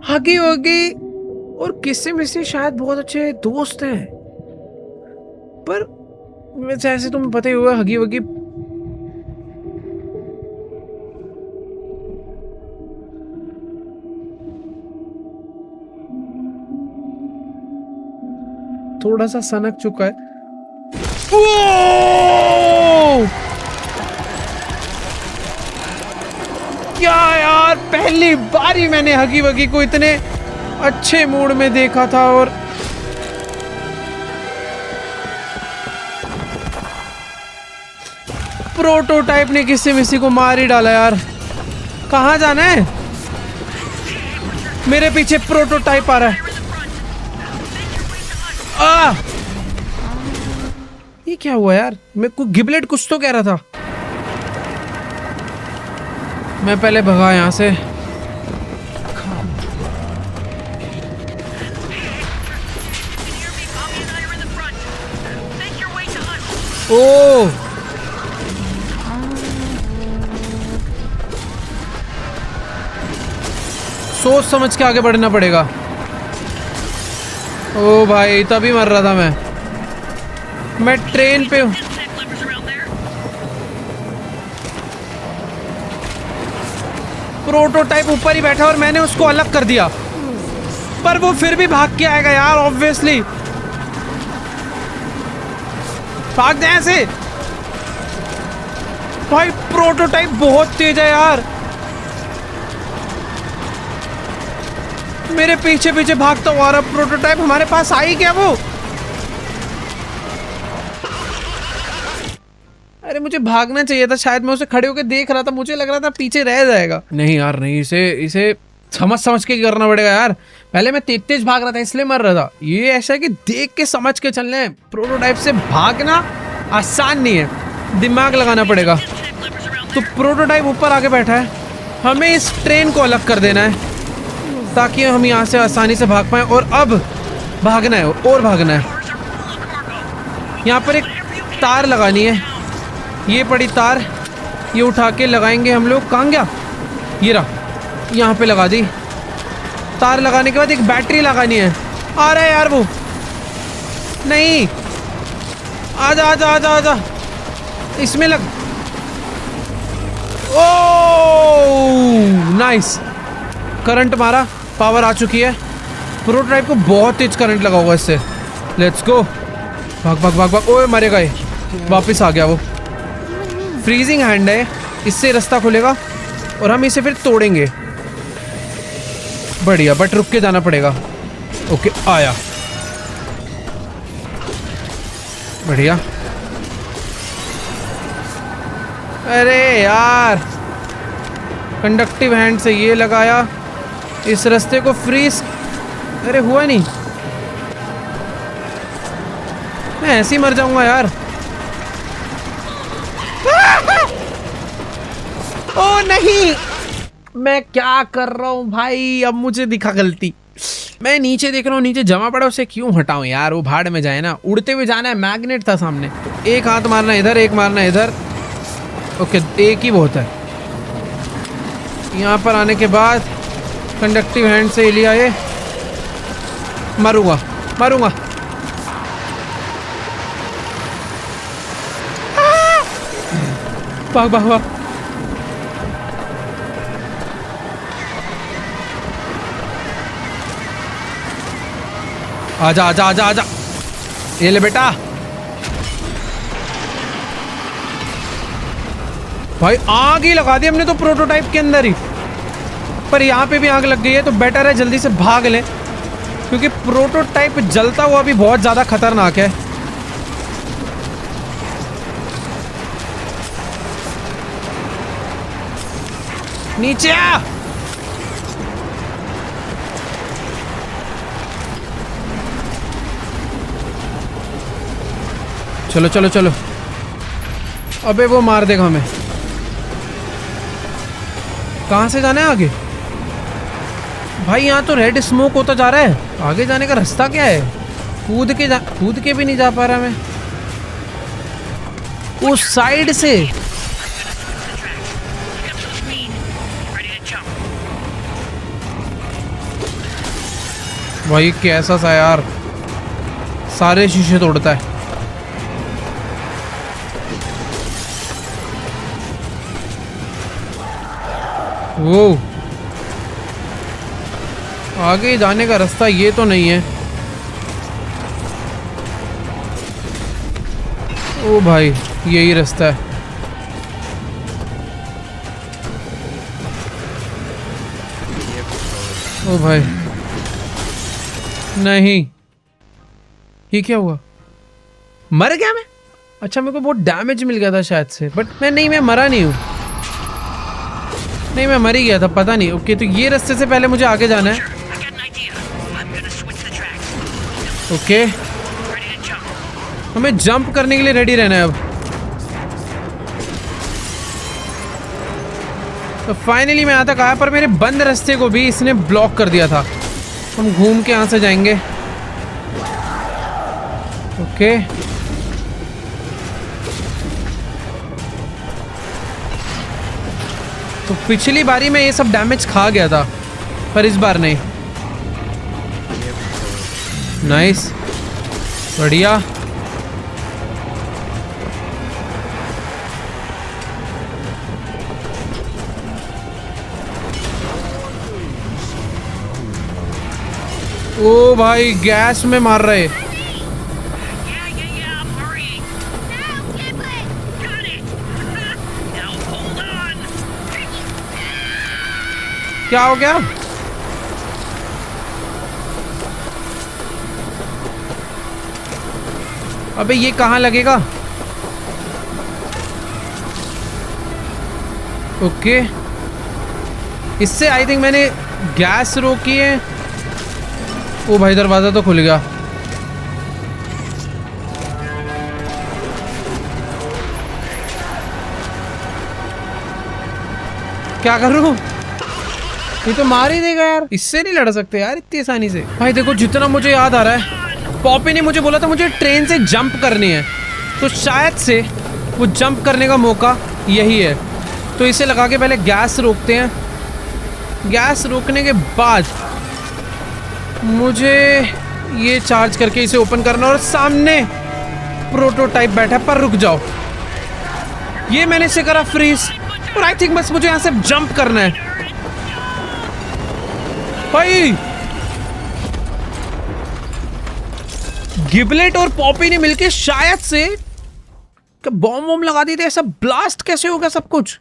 हगी वगी और किसी में से शायद बहुत अच्छे दोस्त हैं, पर वैसे ऐसे तुम्हें पता ही होगा हगी वगी थोड़ा सा सनक चुका है। ओ! क्या यार, पहली बार ही मैंने हगी वगी को इतने अच्छे मूड में देखा था। और प्रोटोटाइप ने किसी मिसी को मार ही डाला यार। कहाँ जाना है? मेरे पीछे प्रोटोटाइप आ रहा है। ये क्या हुआ यार? मैं को गिबलेट कुछ तो कह रहा था। मैं पहले भगा यहां से। ओ सोच समझ के आगे बढ़ना पड़ेगा। ओ भाई, तभी मर रहा था मैं ट्रेन पे हूं। प्रोटोटाइप ऊपर ही बैठा और मैंने उसको अलग कर दिया, पर वो फिर भी भाग के आएगा यार, ऑब्वियसली। भाग जाए ऐसे। भाई प्रोटोटाइप बहुत तेज है यार, मेरे पीछे पीछे भागता हुआ रहा। प्रोटोटाइप हमारे पास आई क्या वो? अरे मुझे भागना चाहिए था शायद, मैं उसे खड़े होकर देख रहा था, मुझे लग रहा था पीछे रह जाएगा। नहीं यार नहीं, इसे समझ के करना पड़ेगा यार। पहले मैं तेज भाग रहा था इसलिए मर रहा था। ये ऐसा है कि देख के समझ के चलना है। प्रोटोटाइप से भागना आसान नहीं है, दिमाग लगाना पड़ेगा। तो प्रोटोटाइप ऊपर आके बैठा है, हमें इस ट्रेन को अलग कर देना है ताकि हम यहाँ से आसानी से भाग पाए। और अब भागना है और भागना है। यहाँ पर एक तार लगानी है, ये पड़ी तार, ये उठा के लगाएंगे हम लोग। कहाँ गया? ये रहा, यहाँ पे लगा दी। तार लगाने के बाद एक बैटरी लगानी है। आ रहा है यार वो, नहीं, आजा आजा आजा आजा, इसमें लग। ओह नाइस, करंट मारा, पावर आ चुकी है। प्रोटोटाइप को बहुत तेज करंट लगा होगा इससे। लेट्स गो, भाग भाग भाग भाग। ओए मरे गए, वापस आ गया वो। फ्रीजिंग हैंड है, इससे रास्ता खुलेगा और हम इसे फिर तोड़ेंगे। बढ़िया, बट रुक के जाना पड़ेगा। ओके आया, बढ़िया। अरे यार, कंडक्टिव हैंड से ये लगाया, इस रास्ते को फ्रीज। अरे हुआ नहीं, मैं ऐसे ही मर जाऊंगा यार। ओ नहीं, मैं क्या कर रहा हूँ भाई? अब मुझे दिखा गलती। मैं नीचे देख रहा हूँ, नीचे जमा पड़ा, उसे क्यों हटाऊं यार? वो भाड़ में जाए ना, उड़ते हुए जाना है। मैग्नेट था सामने, एक हाथ मारना इधर, एक मारना इधर। ओके, एक ही बहुत है। यहाँ पर आने के बाद कंडक्टिव हैंड से लिया ये, मारूंगा मारूंगा। भाग भाग भाग। आजा आजा आजा आजा, ये ले बेटा। भाई आग ही लगा दी हमने तो प्रोटोटाइप के अंदर ही, पर यहाँ पे भी आग लग गई है तो बेटर है जल्दी से भाग लें, क्योंकि प्रोटोटाइप जलता हुआ भी बहुत ज्यादा खतरनाक है। नीचे आ। चलो चलो चलो, अबे वो मार देगा हमें। कहाँ से जाना है आगे? भाई यहाँ तो रेड स्मोक होता जा रहा है, आगे जाने का रास्ता क्या है? कूद के भी नहीं जा पा रहा मैं उस साइड से। भाई कैसा सा यार, सारे शीशे तोड़ता है। वो आगे जाने का रास्ता ये तो नहीं है। ओ भाई यही रास्ता है। ओ भाई नहीं, ये क्या हुआ? मर गया मैं? अच्छा मेरे को बहुत डैमेज मिल गया था शायद से, बट मैं मरा नहीं हूँ। नहीं मैं मर ही गया था, पता नहीं। ओके तो ये रास्ते से पहले मुझे आगे जाना है। ओके हमें जंप करने के लिए रेडी रहना है अब। तो फाइनली मैं यहाँ तक आया, पर मेरे बंद रास्ते को भी इसने ब्लॉक कर दिया था। हम घूम के यहाँ से जाएंगे। ओके तो पिछली बारी में ये सब डैमेज खा गया था, पर इस बार नहीं। नाइस, बढ़िया। ओ भाई गैस में मार रहे। क्या हो गया? अबे ये कहाँ लगेगा? ओके इससे आई थिंक मैंने गैस रोकी है। ओ भाई दरवाजा तो खुल गया। क्या करूं? ये तो मार ही देगा यार, इससे नहीं लड़ सकते यार इतनी आसानी से। भाई देखो जितना मुझे याद आ रहा है, पॉपी ने मुझे बोला था मुझे ट्रेन से जंप करनी है, तो शायद से वो जंप करने का मौका यही है। तो इसे लगा के पहले गैस रोकते हैं। गैस रोकने के बाद मुझे ये चार्ज करके इसे ओपन करना, और सामने प्रोटोटाइप बैठा है। पर रुक जाओ, ये मैंने इसे करा फ्रीज, और आई थिंक बस मुझे यहाँ से जंप करना है। भाई गिबलेट और पॉपी ने मिलके शायद से बॉम्ब वॉम्ब लगा दी थी। ऐसा ब्लास्ट कैसे हो गया सब कुछ?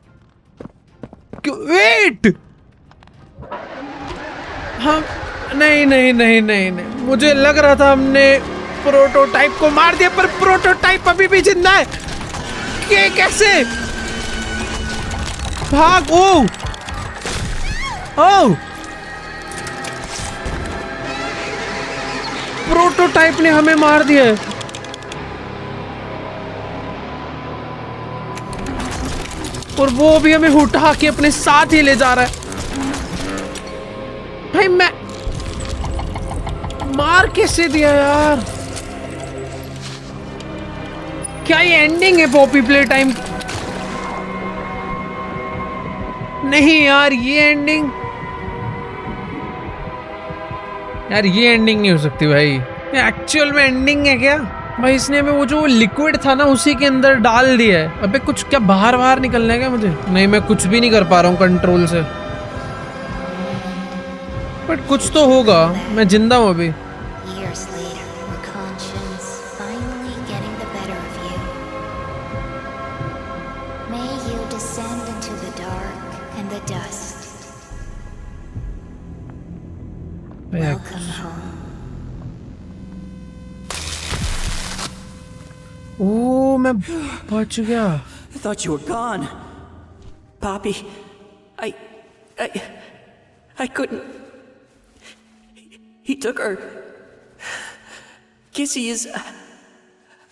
वेट, हाँ नहीं नहीं नहीं नहीं नहीं, मुझे लग रहा था हमने प्रोटोटाइप को मार दिया, पर प्रोटोटाइप अभी भी जिंदा है। ये कैसे? भाग। ओ प्रोटोटाइप ने हमें मार दिया है। और वो भी हमें उठा के अपने साथ ही ले जा रहा है। भाई मैं मार कैसे दिया यार? क्या ये एंडिंग है पॉपी प्ले टाइम? नहीं यार, ये एंडिंग, यार ये एंडिंग नहीं हो सकती भाई। एक्चुअल में एंडिंग है क्या भाई? इसने हमें वो जो लिक्विड था ना उसी के अंदर डाल दिया है। अबे कुछ क्या बाहर निकलना है क्या मुझे? नहीं, मैं कुछ भी नहीं कर पा रहा हूँ कंट्रोल से, बट कुछ तो होगा। मैं जिंदा हूँ अभी। Years later, your conscience finally getting the better of you. May you descend into the dark and the dust. Welcome home. ओ, मैं बच गया। I thought you were gone. Poppy, I couldn't. He took her. Kissy is...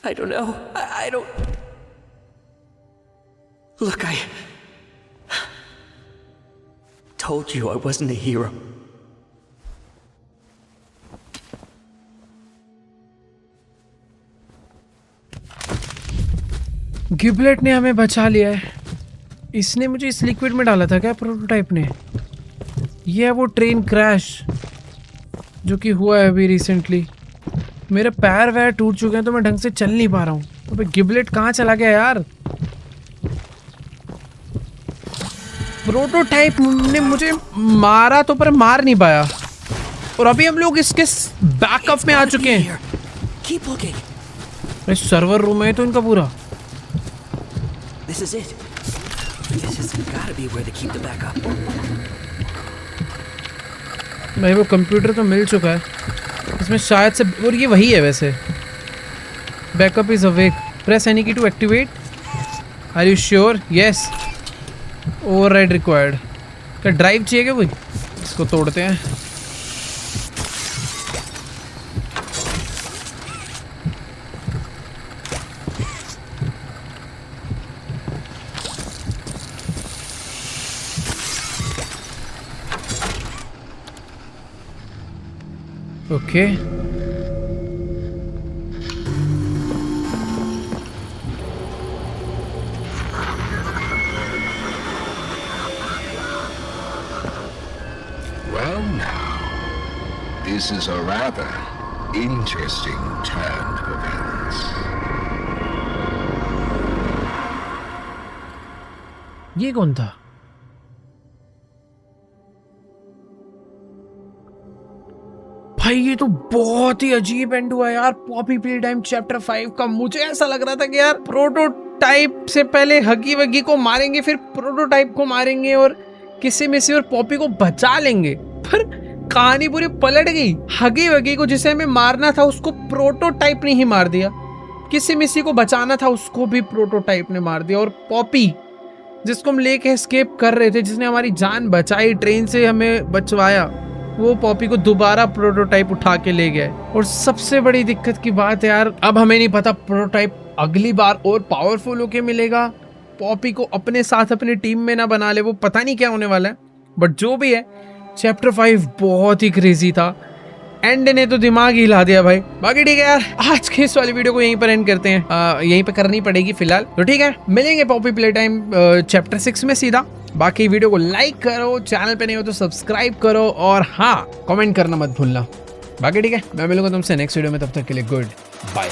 I don't know. I don't... Look, I... told you I wasn't a hero. गिबलेट ने हमें बचा लिया है। इसने मुझे इस लिक्विड में डाला था क्या प्रोटोटाइप ने? ये है वो ट्रेन क्रैश जो कि हुआ है अभी रिसेंटली। मेरे पैर वैर टूट चुके हैं तो मैं ढंग से चल नहीं पा रहा हूँ। तो गिबलेट कहाँ चला गया यार? प्रोटोटाइप ने मुझे मारा तो पर मार नहीं पाया, और अभी हम लोग इसके बैकअप में आ चुके हैं। Keep looking. सर्वर रूम है तो इनका पूरा। This is it. This has got to be where they keep the backup. भाई वो कंप्यूटर तो मिल चुका है, इसमें शायद से, और ये वही है वैसे। Backup is awake, press any key to activate. Are you sure? Yes. Override required. क्या ड्राइव चाहिए क्या कोई? इसको तोड़ते हैं। Okay Well now, this is a rather interesting turn of events. ये कौन था? भाई ये तो बहुत ही अजीब एंड हुआ यार पॉपी प्ले टाइम चैप्टर 5 का। मुझे ऐसा लग रहा था कि यार प्रोटोटाइप से पहले हगी वगी को मारेंगे, फिर प्रोटोटाइप को मारेंगे और किसी में से और पॉपी को बचा लेंगे, पर कहानी पूरी पलट गई। हगी वगी को जिसे हमें मारना था उसको प्रोटोटाइप ने ही मार दिया, किसी मिसी को बचाना था उसको भी प्रोटोटाइप ने मार दिया, और पॉपी जिसको हम लेके एस्केप कर रहे थे, जिसने हमारी जान बचाई, ट्रेन से हमें बचवाया, वो पॉपी को दोबारा प्रोटोटाइप उठा के ले गए। और सबसे बड़ी दिक्कत की बात है यार, अब हमें नहीं पता प्रोटोटाइप अगली बार और पावरफुल होके मिलेगा, पॉपी को अपने साथ अपनी टीम में ना बना ले, वो पता नहीं क्या होने वाला है। बट जो भी है, चैप्टर 5 बहुत ही क्रेजी था, एंड ने तो दिमाग ही हिला दिया भाई। बाकी ठीक है यार, आज के इस वाली वीडियो को यहीं पर एंड करते हैं। यहीं पर करनी पड़ेगी फिलहाल, तो ठीक है, मिलेंगे पॉपी प्ले टाइम चैप्टर 6 में सीधा। बाकी वीडियो को लाइक करो, चैनल पे नहीं हो तो सब्सक्राइब करो, और हाँ, कमेंट करना मत भूलना। बाकी ठीक है, मैं मिलूंगा तुमसे नेक्स्ट वीडियो में, तब तक के लिए गुड बाय।